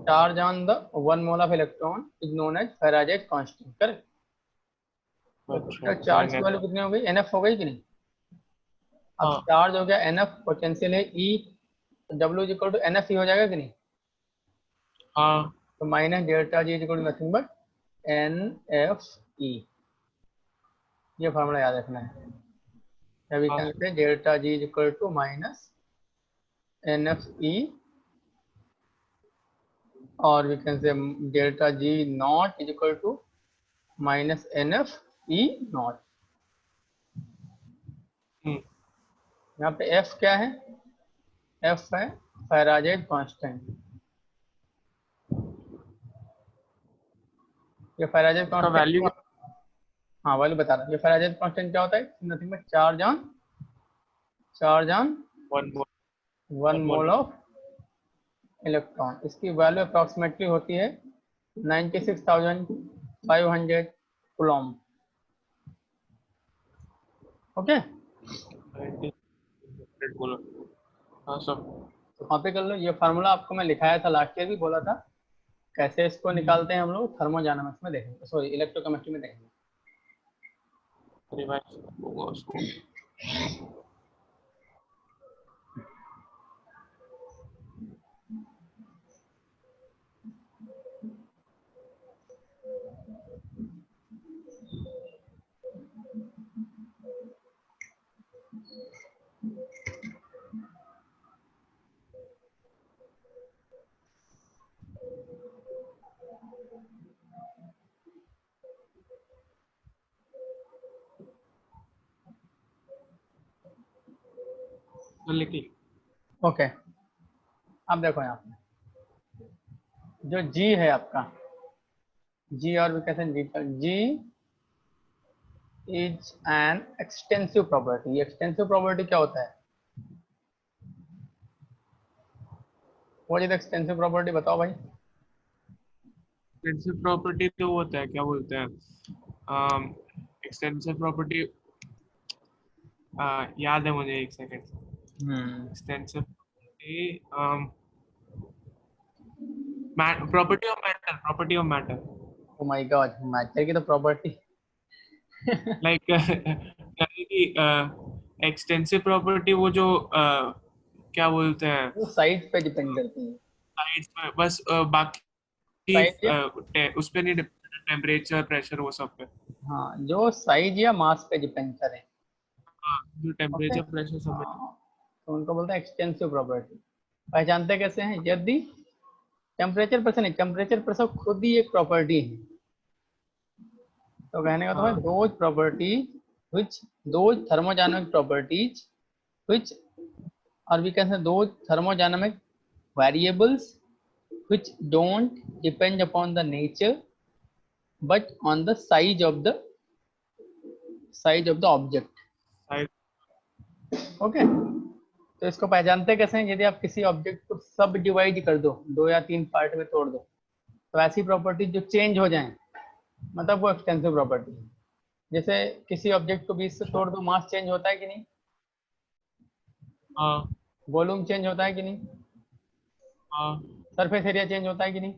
Charge on the 1 mole of electron is known as Faraday's constant. Correct? तो charge की value कितनी हो गई? NF हो गई कि नहीं? अब चार्ज हो गया NF, पोटेंशियल है E, W is equal to NF ही हो जाएगा कि नहीं? हाँ, तो minus delta G is equal to nothing but NFE। ये फॉर्मूला याद रखना है। We can say delta G is equal to minus NFE, or we can say delta G naught is equal to minus NFE naught. यहाँ पे F क्या है? F है Faraday's constant. ये फैराडेज कांस्टेंट, हाँ वैल्यू बता रहा हूँ। ये फैराडेज कांस्टेंट क्या होता है? Nothing but charge on 1 mole of electron. इसकी वैल्यू अप्रॉक्सीमेटली होती है 96,500 कूलम। ओके, कॉपी कर लो। ये फार्मूला आपको मैं लिखाया था लास्ट ईयर भी, बोला था कैसे इसको निकालते हैं हम लोग थर्मोडायनामिक्स में देखेंगे, सॉरी इलेक्ट्रोकेमिस्ट्री में देखेंगे। ओके, अब देखो यहाँ पे जो G है आपका, G और भी कहते हैं G is an extensive property. Extensive property क्या होता है? What is extensive property? बताओ भाई। एक्सटेंसिव प्रॉपर्टी तो होता है, क्या बोलते हैं, एक्सटेंसिव प्रॉपर्टी, याद है मुझे, एक second. Extensive property of matter. Oh my God, matter की तो प्रॉपर्टी लाइक एक्सटेंसिव प्रॉपर्टी वो जो क्या बोलते हैं, वो साइज पे डिपेंड करती है। साइड्स पे बस बाकी साइज या उस पे नहीं डिपेंड, टेम्परेचर प्रेशर वो सब पे। हाँ, जो साइज या मास पे डिपेंड करे। हाँ जो ओके, टेम्परेचर प्रेशर सब पे। हाँ, तो उनको बोलते हैं एक्सटेंसिव प्रॉपर्टी। पहचानते कैसे हैं? यदि टेम्परेचर प्रेशर नहीं, टेम्परेचर प्रेशर खुद ही एक प्रॉपर्टी है। तो कहने का तो है हाँ those property which those thermodynamic properties which, or we can say those thermodynamic variables which don't depend upon the nature but on the size of the object. Side. Okay, तो इसको पहचानते कैसे हैं? यदि आप किसी ऑब्जेक्ट को सब डिवाइड कर दो, 2 या 3 पार्ट में तोड़ दो, तो ऐसी प्रॉपर्टी जो चेंज हो जाए, मतलब वो एक्सटेंसिव प्रॉपर्टी है। जैसे किसी ऑब्जेक्ट को 20 से तोड़ दो, मास चेंज होता है कि नहीं? हाँ वॉल्यूम चेंज होता है कि नहीं? हाँ। सरफेस एरिया चेंज होता है कि नहीं?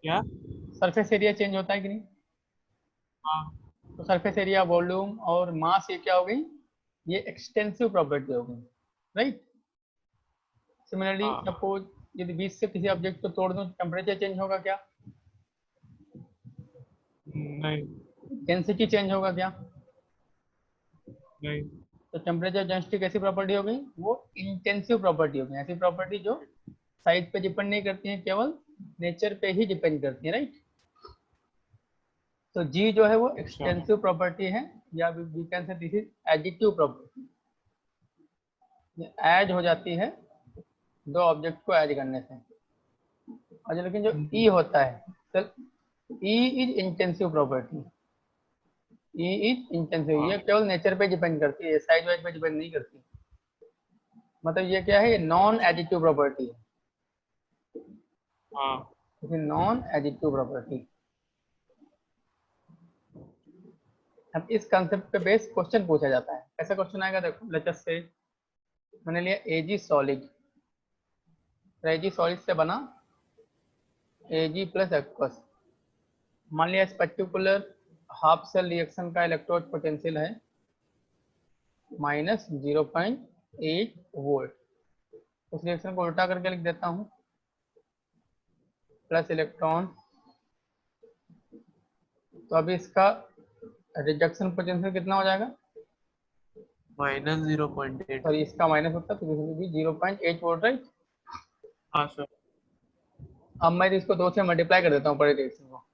क्या? सरफेस एरिया चेंज होता है कि नहीं? हाँ तो सरफेस एरिया, वॉल्यूम और मास, ये क्या हो गई? ये एक्सटेंसिव प्रॉपर्टी हो गई, राइट। सिमिलरली हाँ। सपोज यदि 20 से किसी ऑब्जेक्ट को तोड़ दूं, टेम्परेचर चेंज होगा क्या? नहीं डेंसिटी चेंज होगा क्या? नहीं। तो टेम्परेचर डेंसिटी कैसी प्रॉपर्टी हो गई? वो इंटेंसिव प्रॉपर्टी हो गई। ऐसी प्रॉपर्टी जो साइज पे डिपेंड नहीं करती है, केवल नेचर पे ही डिपेंड करती है, राइट। तो जी जो है वो अच्छा। एक्सटेंसिव प्रॉपर्टी है, या we can say this is additive property. Add हो जाती है दो ऑब्जेक्ट को ऐड करने से। और जो लेकिन जो ई होता है, sir, E is intensive property. E is intensive, हाँ ये केवल नेचर पे डिपेंड करती है, साइज वाइज पे डिपेंड नहीं करती। मतलब ये क्या है? ये नॉन एडिटिव प्रॉपर्टी हाँ। है, नॉन एडिटिव प्रॉपर्टी। अब इस कंसेप्ट पे बेस क्वेश्चन पूछा जाता है। ऐसा क्वेश्चन आएगा, देखो लेट्स से मैंने लिया एजी सॉलिड, एजी सॉलिड से बना एजी प्लस एक्वस। मान लिया इस पर्टिकुलर हाफ सेल रिएक्शन का इलेक्ट्रोड पोटेंशियल है -0.8 वोल्ट। उस रिएक्शन को उल्टा करके लिख देता हूँ, प्लस इलेक्ट्रॉन। तो अभी इसका रिडक्शन पोटेंशियल कितना हो जाएगा? -0.8। सॉरी, इसका माइनस होता है तो भी 0.8 वोल्ट, राइट। हाँ सर। अब मैं इसको 2 से मल्टीप्लाई कर देता हूँ पहले रिएक्शन को।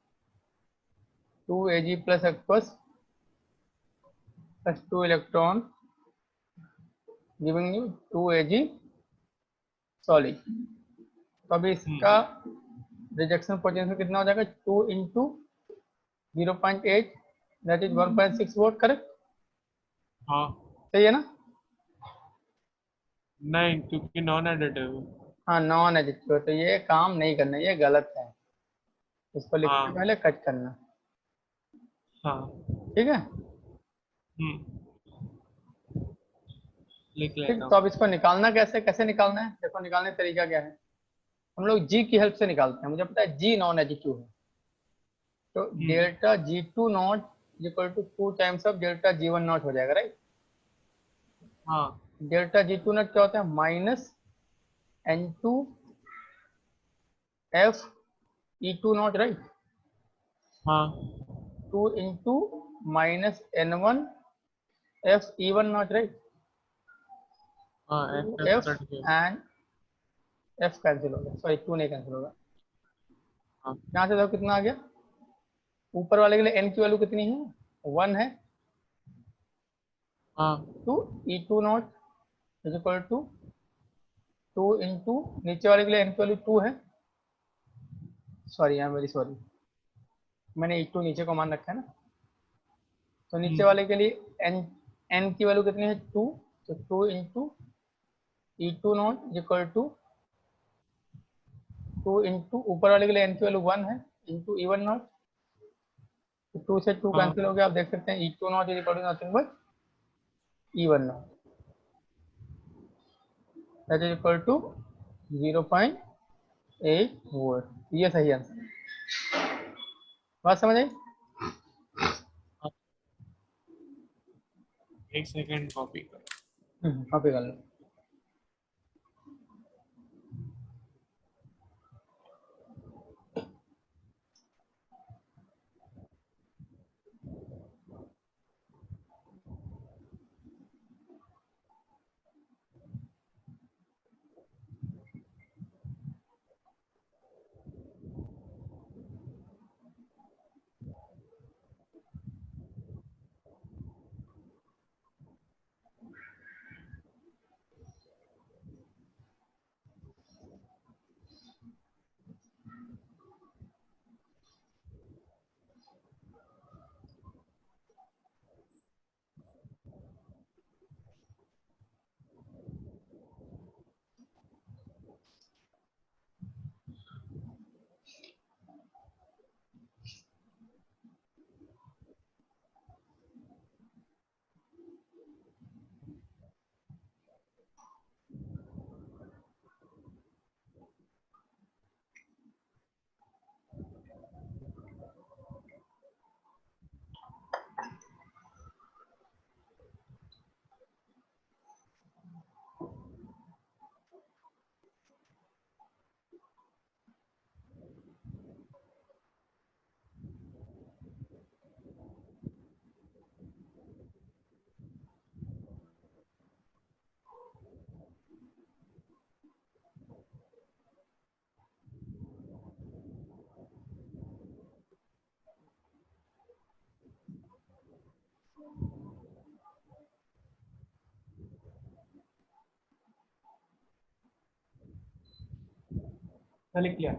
2Ag plus aqueous plus 2 electron giving you 2Ag solid. तो अभी इसका रिजेक्शन पोटेंशियल कितना हो जाएगा? 2 into 0.8, that is 1.6 volt, correct? हाँ। सही है ना? नहीं क्योंकि नॉन एडिटिव। हाँ, नॉन एडिटिव, तो ये काम नहीं करना, ये गलत है। इसको लिखते हाँ पहले कट करना, हाँ। ठीक है? लिख ठीक, लेता तो हूँ। अब इसको निकालना कैसे, कैसे निकालना है? देखो निकालने का तरीका क्या है। हम लोग जी की हेल्प से निकालते हैं। मुझे पता है जी नॉन एडिटिव है, तो delta G2 naught equal to 2 times of delta G1 naught हो जाएगा, राइट। हाँ डेल्टा G2 नॉट क्या होता है? Minus N2 F E2 naught, right. हाँ 2 into minus N1 F E1 not, right. हाँ। 2 एफ F कट गया। एंड F कैंसिल हो गया, सॉरी 2 नहीं कैंसिल होगा। हाँ यहाँ से देखो कितना आ गया? ऊपर वाले के लिए N की वैल्यू कितनी है? 1 है। हाँ तो E2 naught is equal to 2 into नीचे वाले के लिए N की वैल्यू 2 है। Sorry, I am very sorry, मैंने E2 नीचे को मान रखा है ना। तो नीचे वाले के लिए N की वैल्यू कितनी है? 2। तो 2 into E2 naught equal to 2 into ऊपर वाले के लिए N की वैल्यू 1 है इंटू E1 नॉट। तो 2 से 2 हाँ। कैंसिल हो गया। आप देख सकते हैं E2 naught is equal to nothing but E1 naught, that is equal to 0.8 volt. ये सही आंसर है। बात समझ आई? एक सेकेंड कॉपी कर। कॉपी कर लो। मैंने लिख लिया।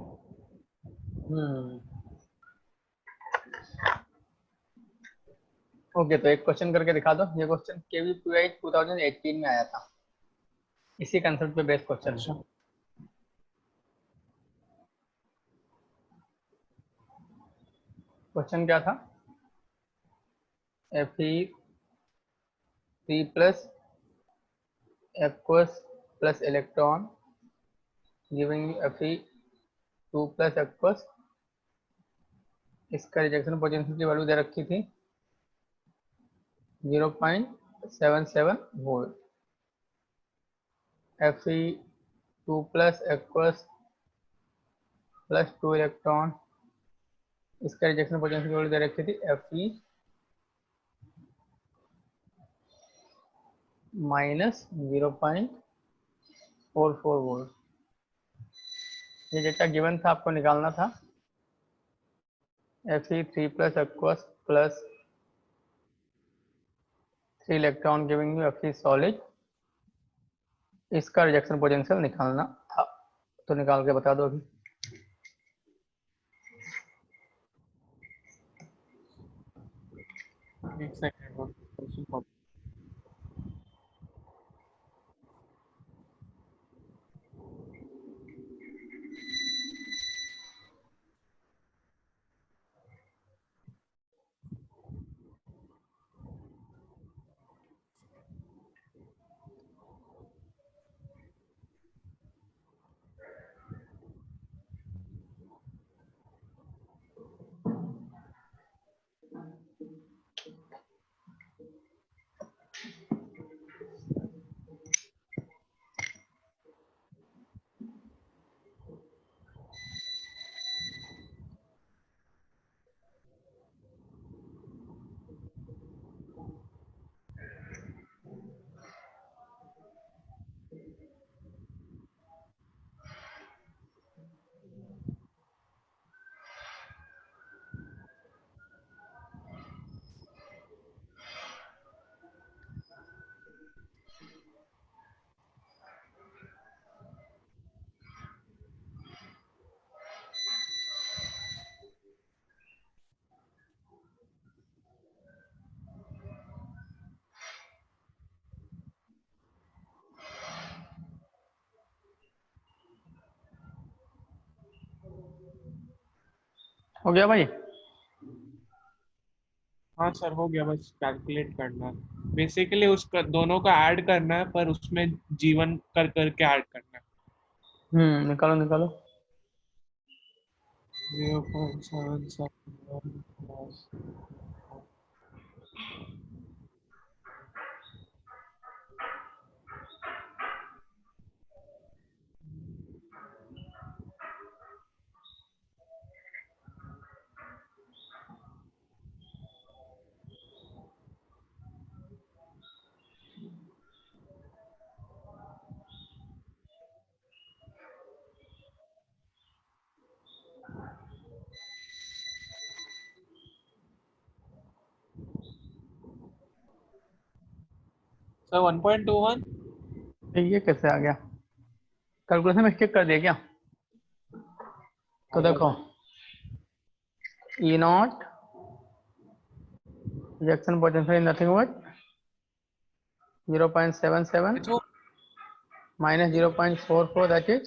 ओके, तो एक क्वेश्चन करके दिखा दो। ये क्वेश्चन KVPI 2018 में आया था, इसी कंसेप्ट पे बेस्ड क्वेश्चन है। अच्छा, क्वेश्चन क्या था? Fe3 plus aqueous plus electron giving you Fe2 plus aqueous। इसका रिजेक्शन पोटेंशियल की वैल्यू दे रखी थी 0.77 volt. Fe2 plus aqueous plus 2 electron, इसका रिजेक्शन पोटेंशियल की वैल्यू दे रखी थी Fe माइनस 0.44 वोल्ट। ये डेटा गिवन था, आपको निकालना था। Fe3 plus aqueous plus 3 electron giving you Fe solid, इसका रिजेक्शन पोटेंशियल निकालना था। तो निकाल के बता दो अभी। एक सेकंड। हो गया भाई? हाँ सर, हो गया, बस कैलकुलेट करना है बेसिकली। उसका दोनों का ऐड करना है, पर उसमें जीवन कर करके ऐड करना है। निकालो निकालो। 0.77 plus सर 1.21। ये कैसे आ गया? कैलकुलेशन में चेक कर दिया क्या? तो देखो, E not rejection potential nothing but 0.77 जो minus 0.44, that is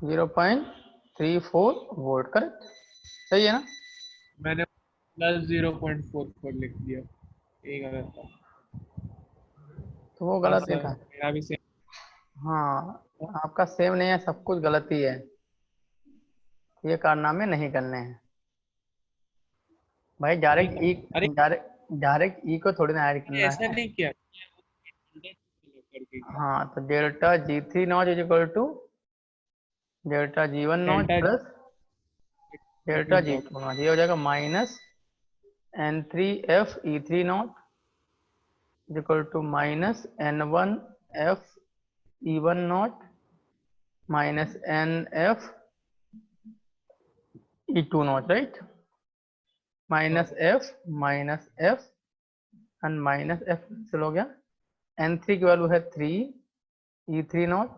0.34 volt. Correct? सही है ना? मैंने प्लस 0.44 लिख दिया, ये गलत था। तो वो हाँ गलत नहीं सर, था। मेरा भी सेम। हाँ, आपका सेम नहीं है, सब कुछ गलत ही है। ये कारनामे नहीं करने हैं भाई। डायरेक्ट ई, अरे डायरेक्ट ई को थोड़ी ना ऐड करना ऐसा है। नहीं किया करके किया। हाँ, तो delta G3 naught is equal to delta G1 naught delta plus delta G2 naught. ये हो जाएगा minus N3F E3 naught is equal to minus N1F E1 naught minus NF E2 naught, right? Minus F and minus F cancel हो गया। N3 की वैल्यू है 3 E3 not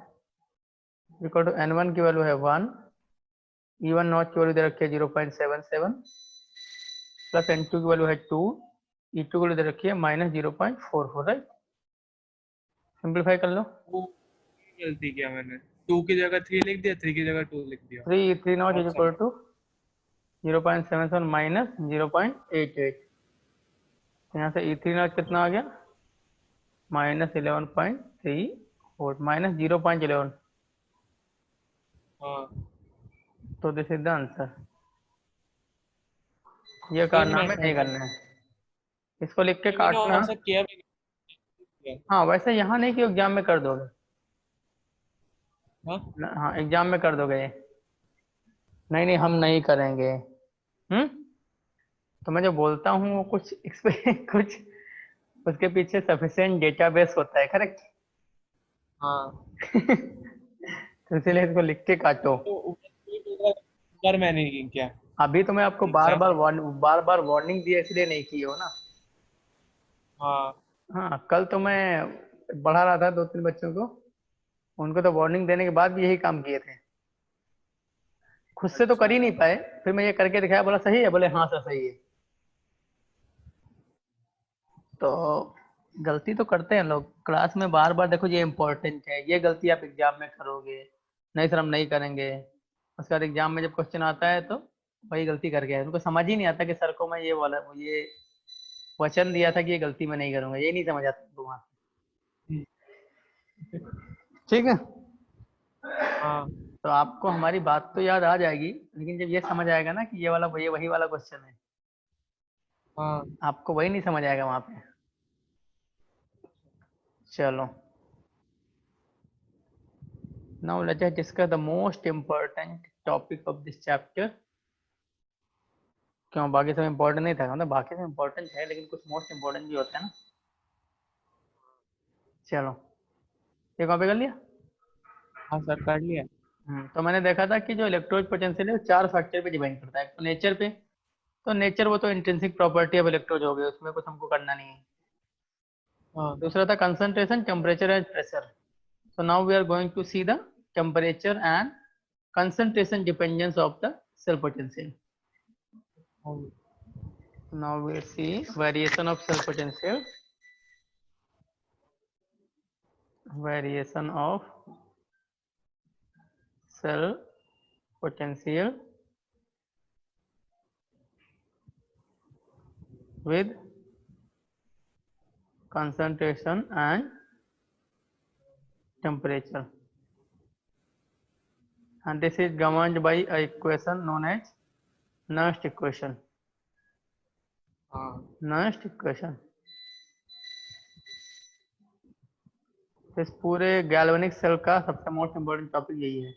equal to n1 की वैल्यू है 1, E1 नॉट की वैल्यू दे रखी है 0.77 प्लस n2 की वैल्यू है 2, E2 की वैल्यू दे रखी है -0.44, राइट। सिंप्लीफाई कर लो। वो गलती किया मैंने, 2 की जगह 3 लिख दिया, 3 की जगह 2 लिख दिया। 3 नॉट इज बहुत इक्वल सही। टू 0.77 माइनस 0.88, यहाँ से E3 नॉट कितना आ गया, -11.34 माइनस 0.11, हाँ तो दिस इज द आंसर। ये फिर मैं कारनामे नहीं ऐसा करने हैं, इसको लिख के मैंने काटना। ऐसा किया भी नहीं। हाँ वैसे यहाँ नहीं कि एग्जाम में कर दोगे, हाँ हाँ एग्जाम में कर दोगे ये। नहीं नहीं हम नहीं करेंगे। तो मैं जो बोलता हूँ वो कुछ इस पे कुछ उसके पीछे सफिशिएंट डेटाबेस होता है, करेक्ट। हाँ। तो इसीलिए इसको लिख के काटो। तो ऊपर मैंने नहीं किया अभी तो मैं आपको एग्जाम। बार बार वार्निंग दी है, इसलिए नहीं की हो ना। हाँ हाँ कल तो मैं पढ़ा रहा था 2-3 बच्चों को, उनको तो वार्निंग देने के बाद भी यही काम किए थे, खुद से तो कर अच्छा। ही नहीं पाए, फिर मैं ये करके दिखाया, बोला सही है, बोले हाँ सर सही है। तो गलती तो करते हैं लोग क्लास में बार बार, देखो ये इंपॉर्टेंट है, ये गलती आप एग्जाम में करोगे, नहीं सर हम नहीं करेंगे। उसके बाद एग्जाम में जब क्वेश्चन आता है तो वही गलती करके आए, उनको समझ ही नहीं आता कि सर को मैं ये वचन दिया था कि ये गलती मैं नहीं करूंगा, ये नहीं समझ आता उनको वहां। हम्म, ठीक है। हाँ तो आपको हमारी बात तो याद आ जाएगी, लेकिन जब ये समझ आएगा ना कि ये वाला ये वही वाला क्वेश्चन है, हाँ। आपको वही नहीं समझ आएगा वहां पे। चलो, now let us discuss the most important topic of this chapter। क्यों बाकी सब इम्पोर्टेंट नहीं था, मतलब बाकी सब इम्पोर्टेंट है लेकिन कुछ मोस्ट इम्पोर्टेंट भी होता है ना। चलो, ये कॉपी कर लिया। हाँ सर कर लिया। तो मैंने देखा था कि जो इलेक्ट्रोड पोटेंशियल है वो 4 फैक्टर पे डिपेंड करता है। तो नेचर पे, तो नेचर वो तो इंट्रिंसिक प्रॉपर्टी ऑफ इलेक्ट्रोड हो गई, उसमें कुछ हमको करना नहीं है। हाँ दूसरा था concentration, temperature and pressure. So now we are going to see the temperature and concentration dependence of the cell potential. हाँ। Now we will see variation of cell potential, variation of cell potential with concentration and temperature, and this is governed by a equation known as Nernst equation। हाँ Nernst equation, इस पूरे galvanic cell का सबसे most important topic यही है,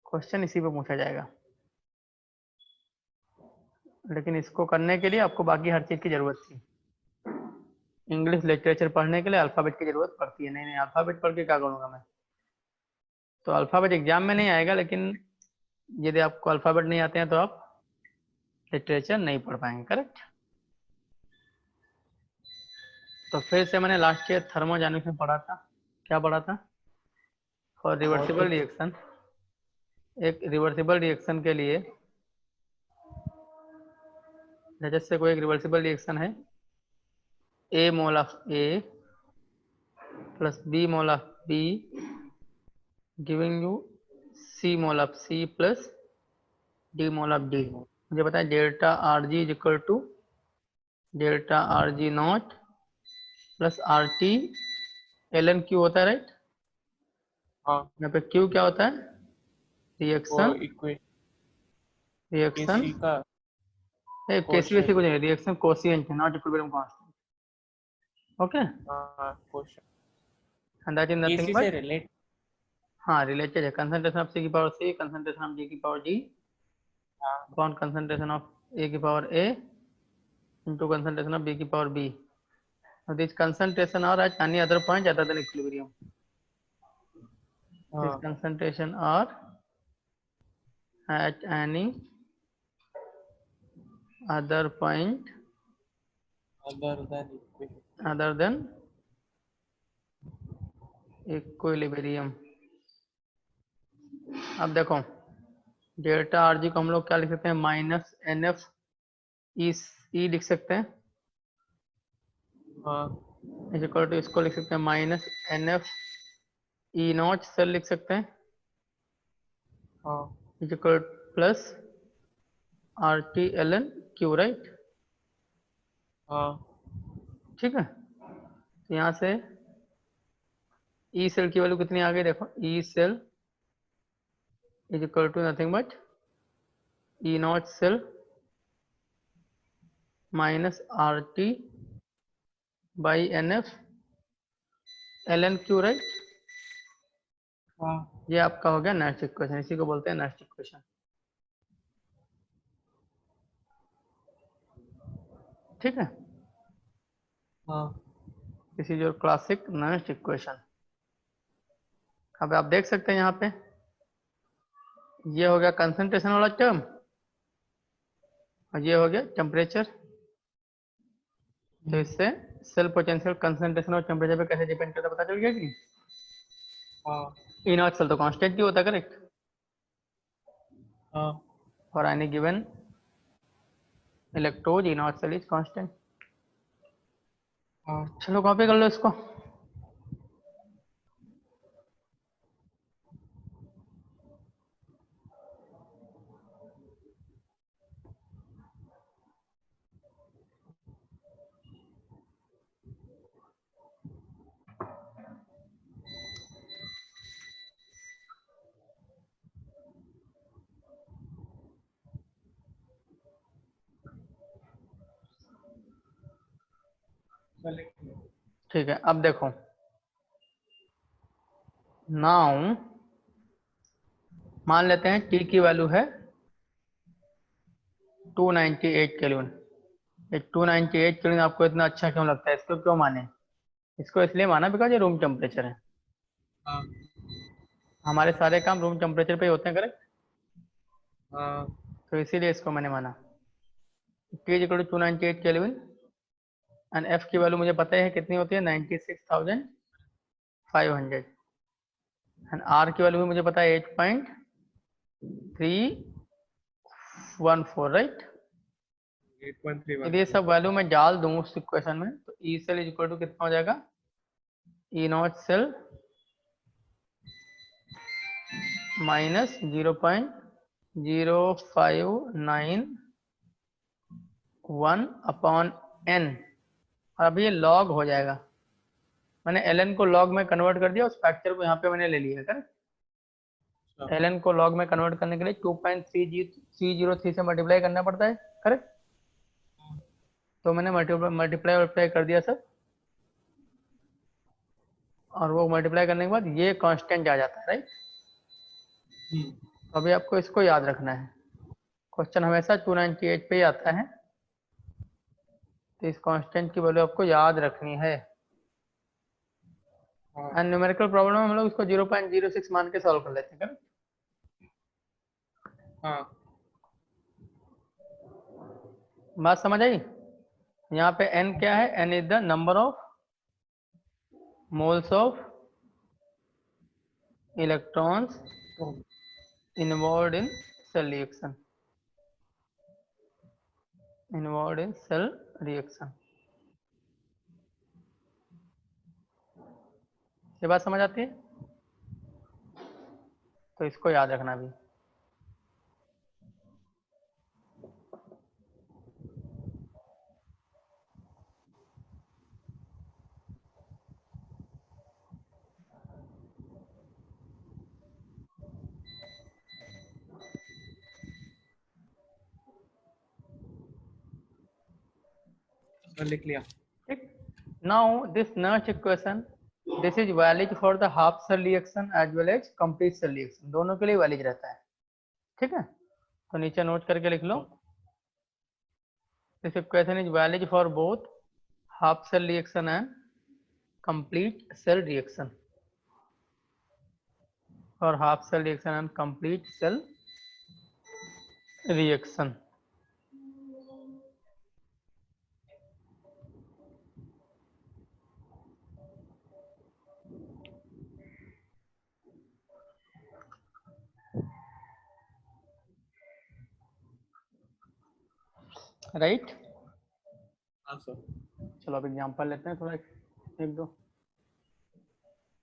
question इसी पे पूछा जाएगा। लेकिन इसको करने के लिए आपको बाकी हर चीज की जरूरत थी। इंग्लिश लिटरेचर पढ़ने के लिए अल्फाबेट की जरूरत पड़ती है, नहीं नहीं अल्फाबेट पढ़ के क्या करूंगा मैं। तो अल्फाबेट एग्जाम में नहीं आएगा, लेकिन यदि आपको अल्फाबेट नहीं आते हैं तो आप लिटरेचर नहीं पढ़ पाएंगे, करेक्ट। तो फिर से मैंने लास्ट ईयर थर्मोडायनामिक्स में पढ़ा था, क्या पढ़ा था, फॉर और रिवर्सिबल कुछ। रिएक्शन। एक रिवर्सिबल रिएक्शन के लिए, जैसे कोई एक रिवर्सिबल रिएक्शन है, A mole of A plus B mole of B giving you C mole of C plus D mole of D. मुझे पता है delta R G is equal to delta R G nought plus R T L N Q होता है, right. हाँ यहाँ पे Q क्या होता है, वो रिएक्शन, इक्वे रिएक्शन केसी का केसी वैसी क्वेश्चन। कुछ नहीं, रिएक्शन कोशिएंट है, नॉट इक्विलिब्रियम कांस्टेंट। ओके, हाँ question and that is nothing KC से बट, रिलेट। हाँ रिलेटेड है, कंसंट्रेशन ऑफ सी की power C, concentration of D की पावर डी हाँ अपॉन कंसंट्रेशन ऑफ ए की power A into concentration of B की power B. Now this concentration are at any other point other than equilibrium. This हाँ। concentration are at any other point other than इक्वे। other than equilibrium. अब देखो delta R जी को हम लोग क्या लिख सकते हैं, माइनस एन एफ ई लिख सकते हैं, हाँ इज इक्वल टू इसको लिख सकते हैं minus N F E not cell लिख सकते हैं, हाँ is equal plus R T L N Q, right. हाँ ठीक है, तो यहाँ से ई सेल की वैल्यू कितनी आ गई, देखो E cell is equal to nothing but E not cell minus R T by N F L N Q, right. हाँ ये आपका हो गया नेक्स्ट इक्वेशन, इसी को बोलते हैं नेक्स्ट इक्वेशन। ठीक है, हाँ this is your classic next equation. अब आप देख सकते हैं यहाँ पे ये हो गया कंसंट्रेशन वाला टर्म और ये हो गया टेम्परेचर। तो इससे सेल पोटेंशियल कंसंट्रेशन और टेम्परेचर पे कैसे डिपेंड करता है पता चल गया कि हाँ ई नॉट सेल तो कांस्टेंट ही होता है, करेक्ट, हाँ for any given electrode E not cell is constant. हाँ चलो कॉपी कर लो इसको। ठीक है, अब देखो नाउ मान लेते हैं टी की वैल्यू है 298 केल्विन। ये 298 केल्विन आपको इतना अच्छा क्यों लगता है, इसको क्यों माने, इसको इसलिए माना बिकॉज ये रूम टेम्परेचर है, हाँ हमारे सारे काम रूम टेम्परेचर पे ही होते हैं, करेक्ट। हाँ तो इसीलिए इसको मैंने माना। T is equal to 298 kelvin and F की वैल्यू मुझे पता है कितनी होती है 96,500 एंड आर की वैल्यू भी मुझे पता है 8.314, राइट। 8.31 यदि ये सब वैल्यू मैं डाल दूं उस इक्वेशन में तो E cell is equal to कितना हो जाएगा, E not cell minus 0.0591 upon N. और अभी ये लॉग हो जाएगा, मैंने एल एन को लॉग में कन्वर्ट कर दिया, उस फैक्टर को यहाँ पे मैंने ले लिया, करेक्ट। अच्छा एल एन को लॉग में कन्वर्ट करने के लिए 2.303 से मल्टीप्लाई करना पड़ता है, करेक्ट। तो मैंने मल्टीप्लाई कर दिया सब, और वो मल्टीप्लाई करने के बाद ये कांस्टेंट आ जाता है, राइट। तो अभी आपको इसको याद रखना है, क्वेश्चन हमेशा 298 पे ही आता है, तो इस कांस्टेंट की वैल्यू आपको याद रखनी है। हाँ एंड न्यूमेरिकल प्रॉब्लम में हम लोग इसको 0.06 मान के सॉल्व कर लेते हैं, करेक्ट। हाँ बात समझ आई। यहाँ पे n क्या है, n is the number of moles of electrons तो involve in cell reaction, involve in cell reaction. ये बात समझ आती है, तो इसको याद रखना भी। लिख लिया। ठीक, now this next equation this is valid for the half cell reaction as well as complete cell reaction, दोनों के लिए वैलिड रहता है। ठीक है, तो नीचे नोट करके लिख लो, this equation is valid for both half cell reaction and complete cell reaction, for half cell reaction and complete cell reaction. Right. हाँ सर। चलो अब एग्जांपल लेते हैं थोड़ा, एक दो।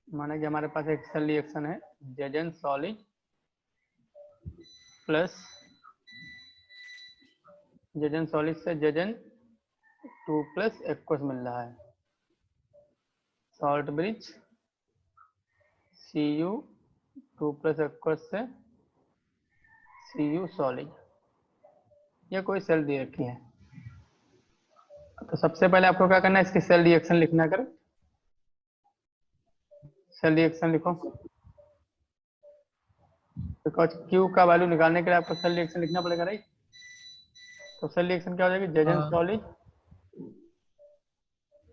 माना कि हमारे पास एक सेल रिएक्शन है, जजन सॉलिड प्लस जजन सॉलिड से जजन 2 प्लस एक्वस मिल रहा है, salt bridge Cu 2 plus aqueous से Cu सॉलिड। ये कोई सेल दे रखी है, तो सबसे पहले आपको क्या करना है, इसकी सेल रिएक्शन लिखना। कर सेल रिएक्शन लिखो, बिकॉज Q का वैल्यू निकालने के लिए आपको सेल रिएक्शन लिखना पड़ेगा, राइट। तो सेल रिएक्शन क्या हो जाएगी, जजन हाँ solid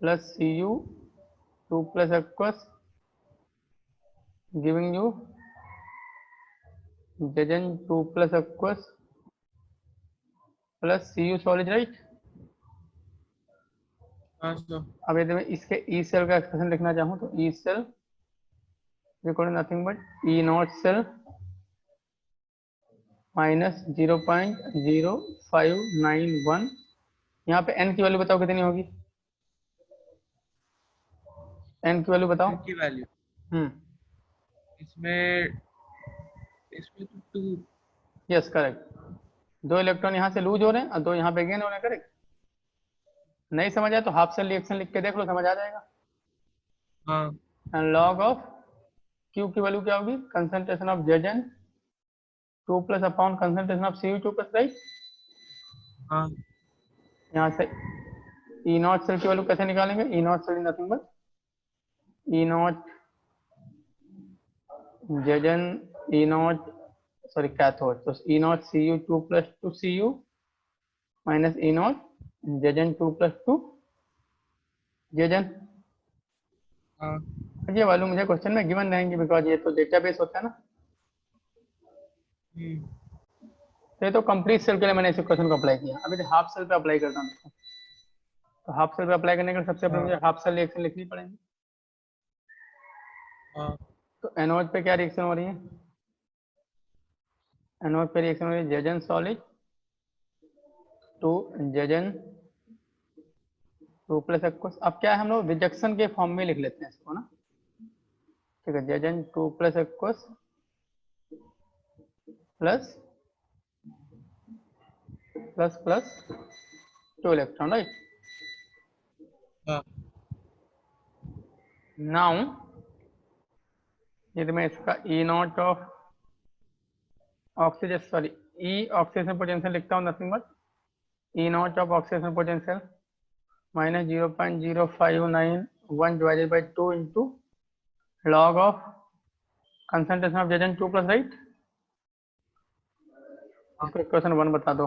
plus Cu 2 plus aqueous giving you जजन 2 plus aqueous plus Cu solid, right. हाँ सर। अब यदि मैं इसके ई सेल का एक्सप्रेशन लिखना चाहूँ तो E cell equal to nothing but E not cell minus 0.0591। यहाँ पे एन की वैल्यू बताओ कितनी होगी, एन की वैल्यू बताओ। इनकी वैल्यू हम्म, इसमें इसमें तो 2। Yes correct. 2 इलेक्ट्रॉन यहाँ से लूज हो रहे हैं और 2 यहाँ पे गेन हो रहे हैं, करेक्ट। नहीं समझ आया तो हाफ सेल रिएक्शन लिख के देख लो, समझ आ जाएगा। हाँ एंड लॉग ऑफ क्यू की वैल्यू क्या होगी, कंसंट्रेशन ऑफ जजन 2 plus upon concentration of Cu2 plus, right. हाँ यहाँ से ई नॉट सेल की वैल्यू कैसे निकालेंगे, E not cell nothing but E nought जजन ई नॉट सॉरी कैथोड, तो E nought Cu2 plus 2 Cu minus E nought जजन 2 प्लस 2 जजन। हाँ। ये वैल्यू मुझे क्वेश्चन में गिवन रहेंगी, बिकॉज ये तो डेटाबेस होता है ना। हम्म। तो ये तो कंप्लीट सेल के लिए मैंने इस क्वेश्चन को अप्लाई किया। अभी हाफ सेल पे अप्लाई करता हूँ, तो हाफ सेल पे अप्लाई करने के लिए सबसे पहले हाँ मुझे हाफ सेल रिएक्शन लिखनी पड़ेगी। हाँ तो एनोड पे क्या रिएक्शन हो रही है, एनोड पे रिएक्शन हो रही है जजन सॉलिड टू जजन 2 प्लस एक्वस। अब क्या है, हम लोग रिजेक्शन के फॉर्म में लिख लेते हैं इसको ना, ठीक है। जजन 2 plus aqueous plus plus plus 2 electron, right. हाँ नाउ यदि मैं इसका E nought of oxygen sorry E oxygen potential लिखता हूँ, nothing but E nought of oxygen potential minus 0.0591 divided by 2 into log of concentration of जजन 2 plus, right. हाँ। इसको equation 1 बता दो।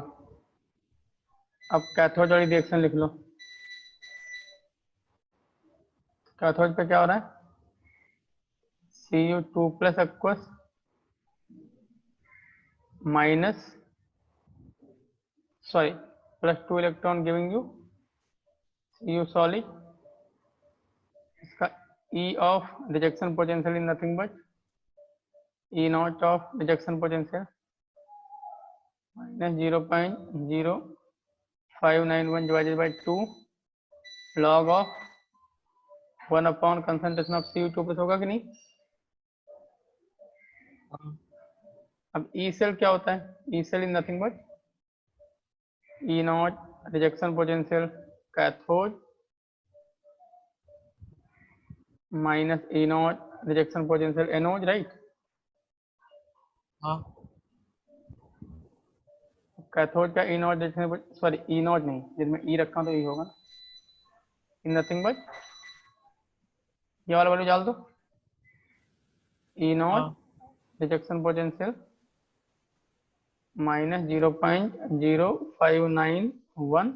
अब कैथोड वाली रिएक्शन लिख लो। कैथोड पे क्या हो रहा है, Cu2 plus aqueous minus sorry plus 2 electron giving you Cu solid. इसका E of rejection potential is nothing but E not of rejection potential minus 0.0591 divided by 2 log of 1 upon concentration of Cu2 plus, होगा कि नहीं। हाँ अब E cell क्या होता है, E cell is nothing but E nought rejection potential cathode minus E nought rejection potential anode, right. हाँ cathode का E nought rejection sorry E nought नहीं, जिसमें ई रखा हूं तो ई होगा, नथिंग बट ये वाला वैल्यू डाल दो, ई नॉट हाँ रिजेक्शन पोटेंशियल माइनस 0.0591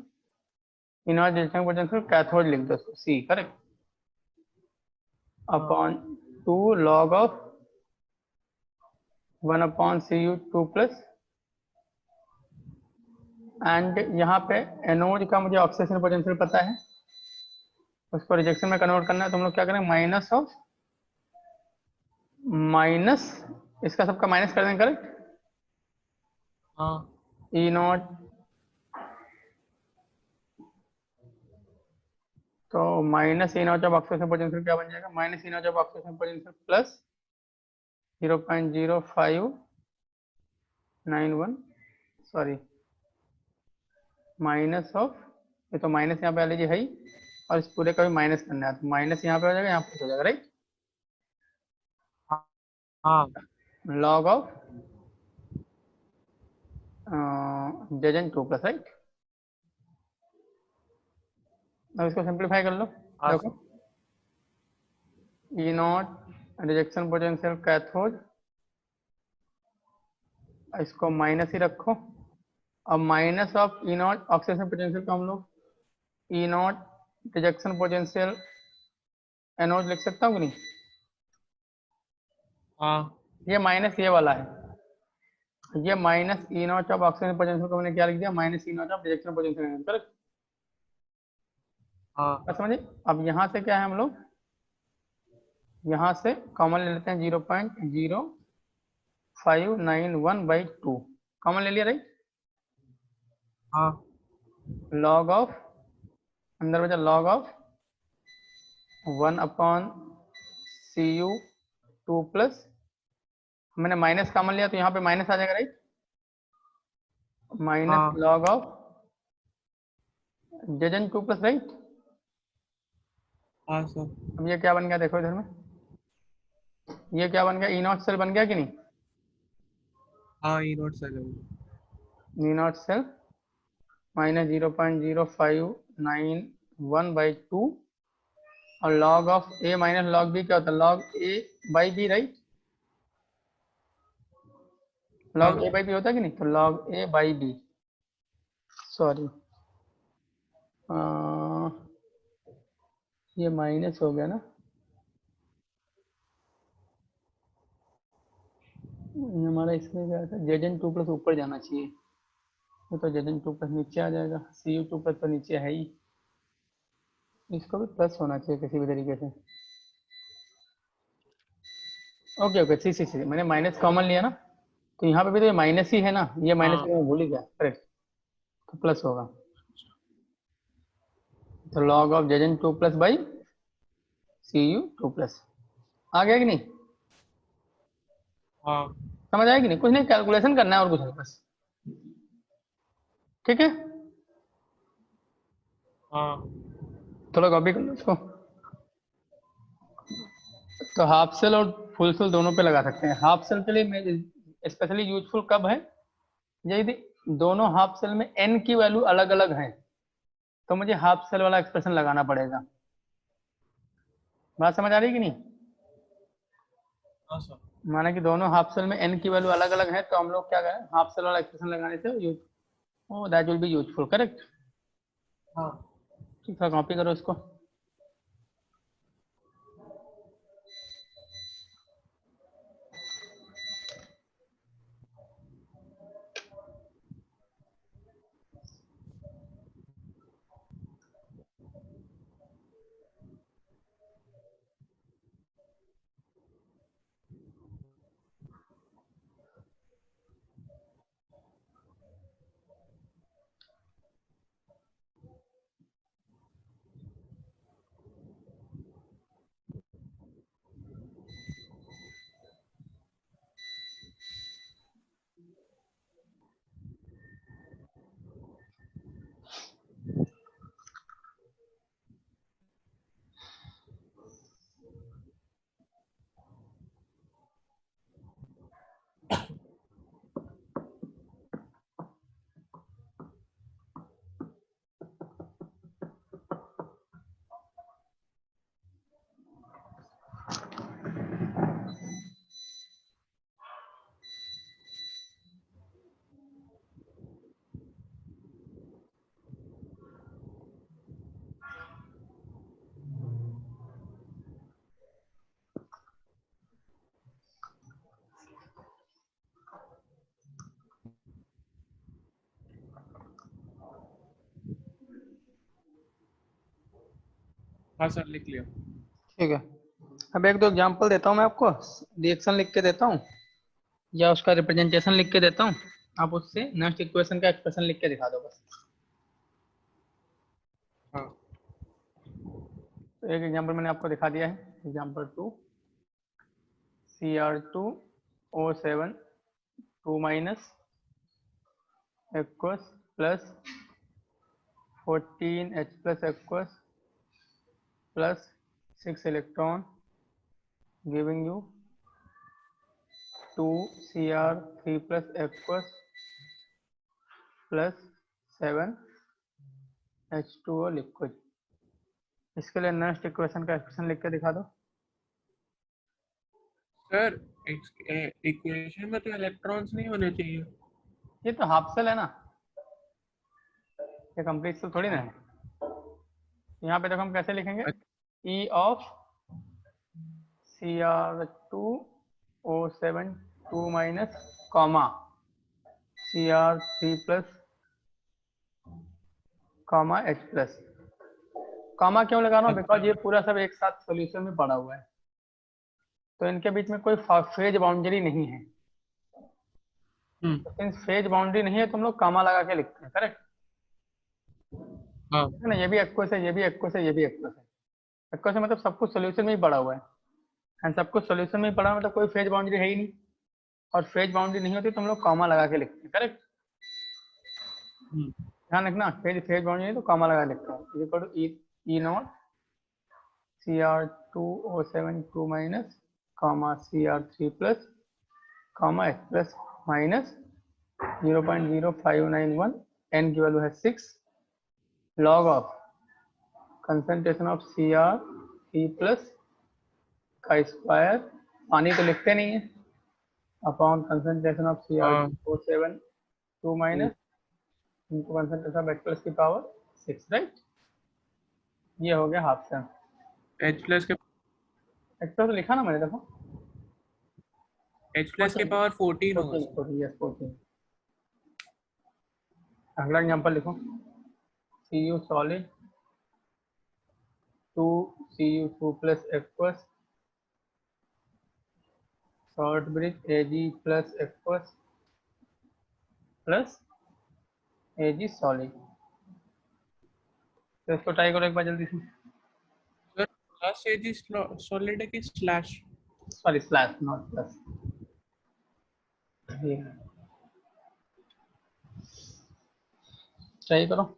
ई नॉट रिजेक्शन पोटेंशियल कैथोड लिख दो, सी करेक्ट, हाँ upon 2 log of 1 upon Cu2 plus. And यहाँ पे एनोड का मुझे ऑक्सीडेशन पोटेंशियल पता है, उसको रिजेक्शन में कन्वर्ट करना है, तो हम लोग क्या करेंगे, माइनस ऑफ माइनस इसका सबका माइनस कर देंगे, करेक्ट। हाँ ई नॉट तो minus E nought of oxidation potential क्या बन जाएगा, minus E nought of oxidation potential plus 0.0591, sorry minus of, ये तो माइनस यहाँ पे ऑलरेडी है ही, और इस पूरे का भी माइनस करना है, तो माइनस यहाँ पे हो जाएगा, यहाँ पे हो जाएगा, राइट। हाँ लॉग ऑफ जजन 2 प्लस, राइट। अब इसको सिंप्लीफाई कर लो। हाँ देखो ई नॉट रिजेक्शन पोटेंशियल कैथोड, इसको माइनस ही रखो। अब minus of E nought oxidation potential को हम लोग ई नॉट रिजेक्शन पोटेंशियल एनोड लिख सकता हूँ कि नहीं? हाँ ये माइनस ये वाला है, ये minus E nought of oxygen potential को मैंने क्या लिख दिया, minus E nought of rejection potential, correct. हाँ बात समझे? अब यहाँ से क्या है, हम लोग यहाँ से कॉमन ले लेते हैं 0.0591/2 कॉमन ले लिया, राइट। हाँ लॉग ऑफ, अंदर बचा लॉग ऑफ 1/CU2 प्लस, मैंने माइनस कॉमन लिया तो यहाँ पे माइनस आ जाएगा, राइट। माइनस हाँ लॉग ऑफ जजन 2 प्लस, राइट। हाँ सर। अब ये क्या बन गया, देखो इधर में, ये क्या बन गया, ई नॉट सेल बन गया कि नहीं? हाँ E nought sir. E not cell minus 0.0591/2, और log of A minus log B क्या होता है, log A by B, right. हाँ लॉग ए बाई बी होता है कि नहीं, तो log A by B, sorry ये माइनस हो गया ना, ये हमारा इसमें क्या था, जेजन 2 प्लस ऊपर जाना चाहिए, ये तो जेजन 2 प्लस नीचे आ जाएगा, CU2 प्लस तो नीचे है ही, इसको भी प्लस होना चाहिए किसी भी तरीके से। ओके ओके, सी सी सी, मैंने माइनस कॉमन लिया ना, तो यहाँ पे भी तो ये माइनस ही है ना, ये माइनस हाँ मैं भूल ही गया, करेक्ट, तो प्लस होगा। तो लॉग ऑफ जेजन 2 प्लस बाई CU2 प्लस, आ गया कि नहीं? हाँ समझ आया कि नहीं? कुछ नहीं, कैलकुलेशन करना है और कुछ नहीं, बस, ठीक है। हाँ थोड़ा कॉपी कर लो इसको। तो हाफ सेल और फुल सेल दोनों पे लगा सकते हैं। हाफ सेल के लिए स्पेशली यूजफुल कब है, यदि दोनों हाफ सेल में n की वैल्यू अलग अलग है, तो मुझे हाफ सेल वाला एक्सप्रेशन लगाना पड़ेगा। बात समझ आ रही है कि नहीं? हाँ सर। माना कि दोनों हाफ सेल में n की वैल्यू अलग अलग है, तो हम लोग क्या करें, हाफ सेल वाला एक्सप्रेशन लगाने से use, oh that will be useful, correct. हाँ ठीक है, कॉपी करो इसको। हाँ सर लिख लिया। ठीक है, अब एक दो एग्जांपल देता हूँ मैं आपको, रिएक्शन लिख के देता हूँ या उसका रिप्रेजेंटेशन लिख के देता हूँ, आप उससे नेक्स्ट इक्वेशन का एक्सप्रेशन लिख के दिखा दो बस। हाँ तो एक एग्जांपल मैंने आपको दिखा दिया है, example 2 Cr2O7 2 minus aqueous plus 14H plus aqueous plus 6 electron giving you 2Cr3 plus aqueous plus 7H2O liquid। इसके लिए नेक्स्ट इक्वेशन का एक्सप्रेशन लिख के दिखा दो। सर इक्वेशन में तो इलेक्ट्रॉन्स नहीं होने चाहिए। ये तो हाफ सेल है ना, ये कंप्लीट सेल थोड़ी ना है। यहाँ पे देखो हम कैसे लिखेंगे, E of Cr2O7 2 minus comma Cr3 plus comma H plus. Comma क्यों लगा रहा हूँ, बिकॉज ये पूरा सब एक साथ सॉल्यूशन में पड़ा हुआ है, तो इनके बीच में कोई फेज बाउंड्री नहीं है। तो सिंस फेज बाउंड्री नहीं है तो हम लोग कॉमा लगा के लिखते हैं, करेक्ट है ना। ये भी एक्वस है, ये भी एक्वस है, ये भी एक्वस है। एक्वस है मतलब सब कुछ सॉल्यूशन में ही पड़ा हुआ है, एंड सब कुछ सॉल्यूशन में ही पड़ा हुआ है, मतलब कोई फेज बाउंड्री है ही नहीं। और फेज बाउंड्री नहीं होती तो हम लोग कॉमा लगा के लिखते हैं, करेक्ट। ध्यान रखना, फेज बाउंड्री नहीं तो कॉमा लगा के लिखते हैं। Equal to E naught Cr2O7 2 minus comma Cr3 plus comma H plus minus 0.0591, n की वैल्यू है 6, log of concentration of Cr3 plus का स्क्वायर, पानी तो लिखते नहीं है, upon concentration of Cr2O7 2 minus into concentration of H plus की पावर 6, राइट। ये हो गया हाफ सेल। H प्लस के H प्लस लिखा ना मैंने, देखो H प्लस के पावर 14 होगा। 14। अगला एग्जांपल लिखो, Cu solid 2Cu2 plus aqueous short bridge Ag plus aqueous plus Ag solid. तो इसको ट्राई करो एक बार जल्दी से। सर प्लस Ag सॉलिड है कि slash? Sorry slash not plus. Try करो।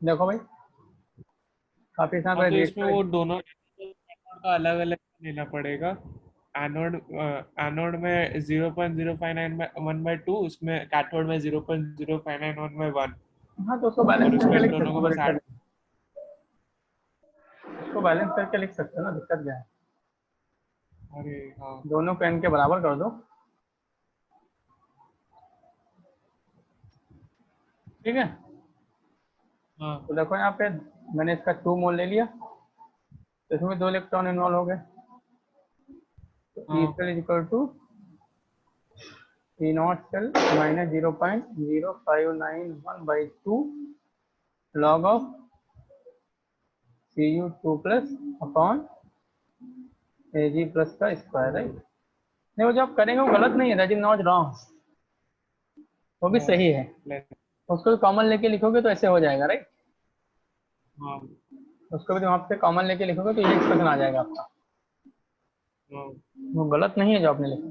देखो भाई, काफी सारा हाँ तो इसमें वो दोनों का अलग अलग लेना पड़ेगा। एनोड एनोड में 0.0591/2, उसमें कैथोड में 0.0591/1। हाँ तो उसको और बैलेंस उसको करके इन लिख दोनों सकते को हो, बस दिक्कत ऐड। नहीं। उसको बैलेंस करके लिख सकते हो ना, दिक्कत क्या है। अरे हाँ दोनों को n के बराबर कर दो, ठीक है। हाँ तो देखो यहाँ पे मैंने इसका 2 मोल ले लिया, तो इसमें 2 इलेक्ट्रॉन इन्वॉल्व हो गए। तो E cell is equal to E not cell minus 0.0591/2 log of Cu2 plus upon Ag plus का स्क्वायर, राइट। नहीं, वो जो आप करेंगे वो गलत नहीं है, दैट इज नॉट रॉन्ग, वो भी सही है। उसको कॉमन लेके लिखोगे तो ऐसे हो जाएगा, राइट। हाँ उसको भी वहाँ पे कॉमन लेके लिखोगे तो ये एक्सप्रेशन आ जाएगा आपका, वो गलत नहीं है जो आपने लिखा।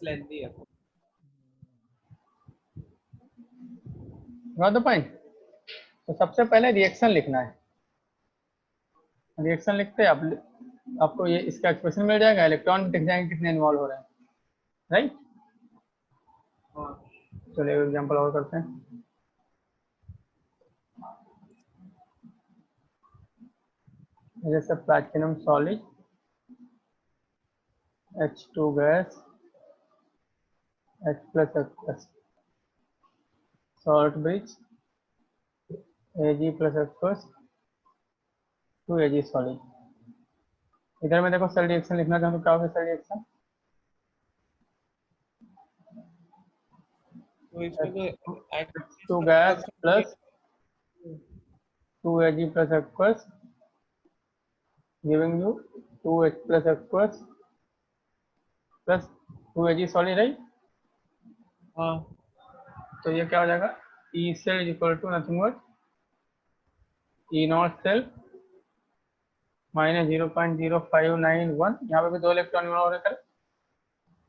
लेंथी है। Got the point. तो सबसे पहले रिएक्शन लिखना है। रिएक्शन लिखते हैं आप, आपको ये इसका एक्सप्रेशन मिल जाएगा, इलेक्ट्रॉन दिख जाएंगे कितने इन्वॉल्व हो रहे हैं, राइट। चलिए एग्जांपल और करते हैं। जैसे platinum solid, H2 gas, H+H+, salt bridge, Ag+H+, 2Ag solid. इधर में देखो सेल रिएक्शन लिखना चाहूँ तो क्या होगा सेल रिएक्शन? तो इसमें तो H2 gas plus 2Ag+H+, giving you 2H+H+ plus 2Ag solid, right. हाँ तो ये क्या हो जाएगा, E cell is equal to nothing but E0 cell minus 0.0591, यहाँ पे भी 2 इलेक्ट्रॉन हो रहे हैं,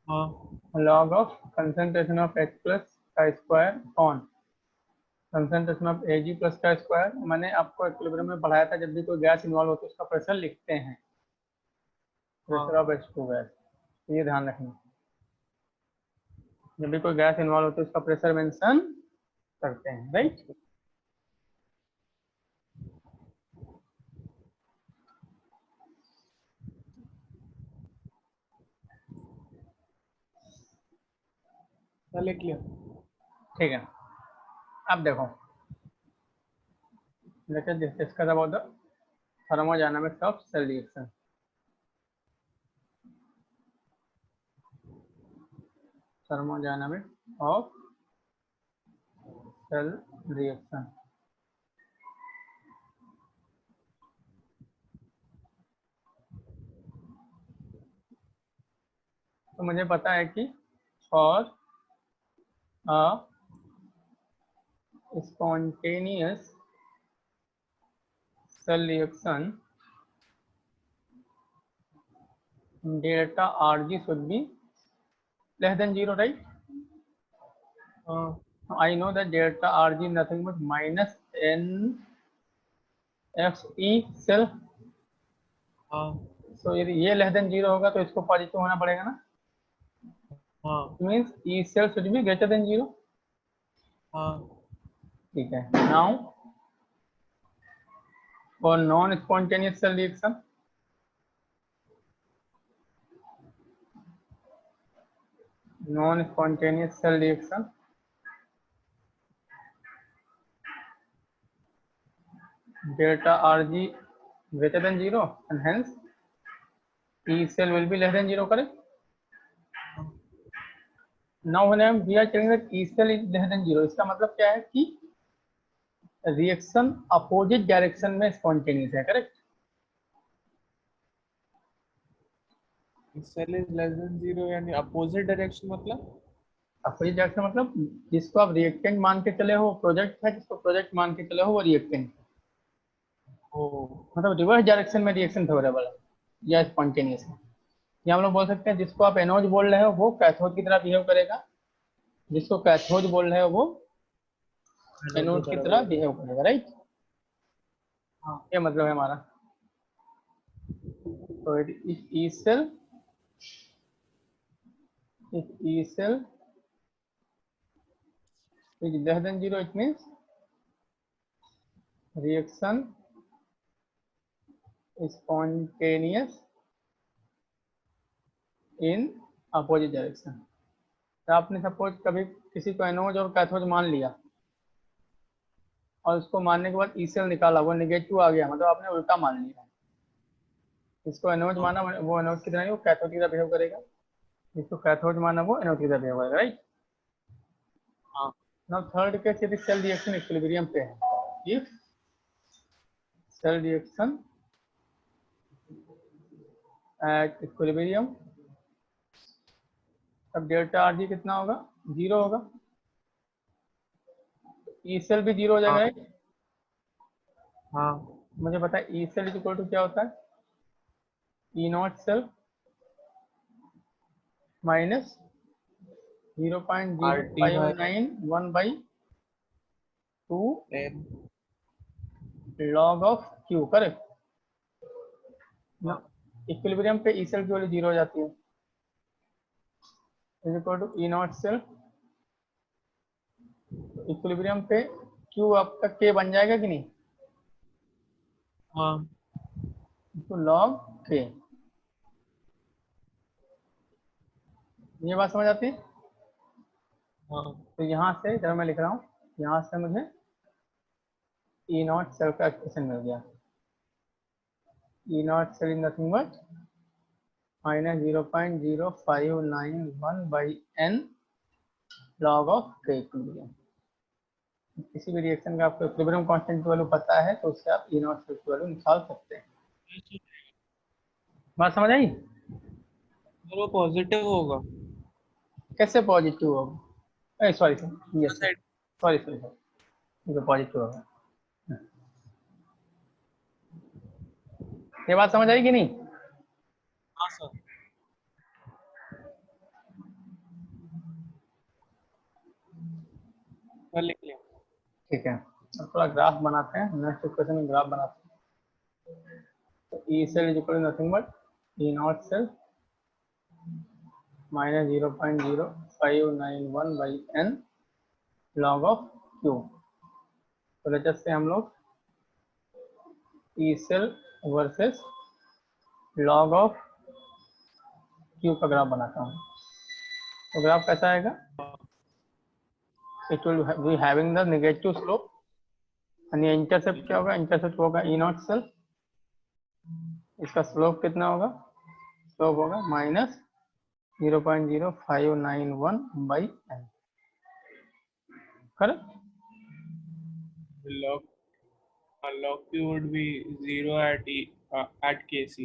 हाँ log of concentration of H plus का square on concentration of Ag plus का स्क्वायर। मैंने आपको इक्विलिब्रियम में पढ़ाया था, जब भी कोई गैस इन्वॉल्व होती है उसका प्रेशर लिखते हैं, प्रेशर ऑफ H2 गैस। तो ये ध्यान रखना, जब भी कोई गैस इन्वॉल्व होती है उसका प्रेशर मेंशन करते हैं, राइट। लिख लिया। ठीक है, अब देखो, let us discuss about the thermodynamics of cell reaction. Thermodynamics of cell reaction. तो मुझे पता है कि for a spontaneous cell reaction delta Rg should be less than 0, right? I know that delta Rg is nothing but minus NFE cell. So यदि ये less than 0 होगा तो इसको पॉजिटिव होना पड़ेगा ना, means E cell should be greater than 0। ठीक है, now for non spontaneous cell reaction, non-spontaneous cell reaction, delta Rg greater than 0 and hence E cell will be less than 0, correct? Now when we are telling that E cell is less than 0, इसका मतलब क्या है कि reaction opposite direction में spontaneous है, correct? Cell is less than 0 यानी opposite direction मतलब? Opposite direction मतलब जिसको आप रिएक्टेंट मान के चले हो प्रोजेक्ट है, जिसको प्रोजेक्ट मान के चले हो वो रिएक्टेंट है। मतलब रिवर्स डायरेक्शन में रिएक्शन फेवरेबल है या स्पॉन्टेनियस है। या हम लोग बोल सकते हैं जिसको आप एनोड बोल रहे हो वो कैथोड की तरह बिहेव करेगा, जिसको कैथोड बोल रहे हो वो एनोड की तरह बिहेव करेगा, राइट। ये मतलब है हमारा। तो E cell is less than 0, it means reaction spontaneous in opposite direction। तो आपने सपोज कभी किसी को एनोड और कैथोड मान लिया और उसको मानने के बाद ई सेल निकाला, वो नेगेटिव आ गया, मतलब आपने उल्टा मान लिया। जिसको एनोड माना वो एनोड की तरह, वो कैथोड की तरह बिहेव करेगा, जिसको कैथोड माना वो एनोड की तरह बिहेव करेगा, राइट। नाउ थर्ड केस, यदि सेल रिएक्शन इक्विलिब्रियम पे है, if cell reaction at equilibrium, तब डेल्टा आरजी कितना होगा, 0 होगा। ई सेल भी 0 हो जाएगा, राइट। मुझे पता है E cell is equal to क्या होता है, E not cell minus 0.0591 by 2 10 log of Q, correct ना। इक्विलिब्रियम पे ई सेल की वैल्यू 0 हो जाती है, is equal to E not cell. Equilibrium पे Q आपका K बन जाएगा कि नहीं, हाँ तो log K। ये बात समझ आती है। हाँ तो यहाँ से जब मैं लिख रहा हूँ, यहाँ से मुझे ई नॉट सेल का एक्सप्रेशन मिल गया। E not cell is nothing but minus 0.0591 by n log of K equilibrium. किसी भी रिएक्शन का आपको इक्विलिब्रियम कांस्टेंट की वैल्यू पता है तो उससे आप ई नॉट सेल की वैल्यू निकाल सकते हैं। बात समझ आई। और वो पॉजिटिव होगा। कैसे पॉजिटिव होगा, sorry sir, yes side sorry sorry sir, positive होगा। ये बात समझ आई कि नहीं। हाँ सर। मैं लिख लिया। ठीक है, अब थोड़ा ग्राफ बनाते हैं, नेक्स्ट इक्वेशन में ग्राफ बनाते हैं। तो E cell is equal to nothing but E not cell minus 0.0591 by n log of Q। तो लेटेस्ट से हम लोग E cell versus log of Q का ग्राफ बनाता हूँ। तो ग्राफ कैसा आएगा, it will be having the negative slope, यानी इंटरसेप्ट क्या होगा, इंटरसेप्ट होगा ई नॉट सेल, इसका स्लोप कितना होगा, स्लोप होगा minus 0.0591 by n, correct. log log Q would be 0 at KC.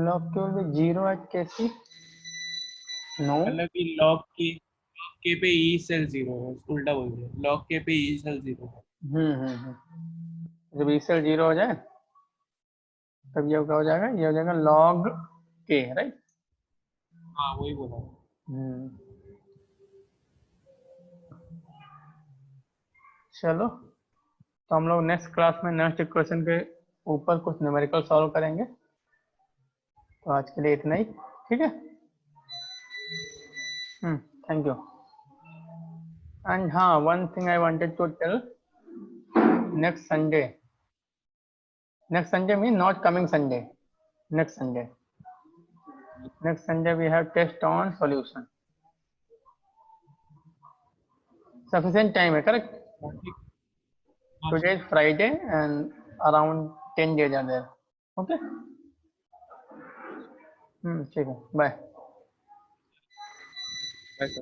log Q will be 0 at Kc, no. मतलब कि log K पे E सेल 0 है, उल्टा बोल दिया, log K पे E सेल 0 है। जब ई सेल 0 हो जाए तब ये क्या हो जाएगा, ये हो जाएगा log K, राइट। हाँ वही बोला। चलो, तो हम लोग नेक्स्ट क्लास में नेक्स्ट इक्वेशन के ऊपर कुछ न्यूमेरिकल सॉल्व करेंगे। तो आज के लिए इतना ही, ठीक है। Thank you. एंड हाँ, one thing I wanted to tell, next Sunday mean not coming Sunday, next Sunday we have test on solution. Sufficient time है, करेक्ट। ठीक। Today is Friday and around 10 days are there, okay. ठीक है, bye. ऐसा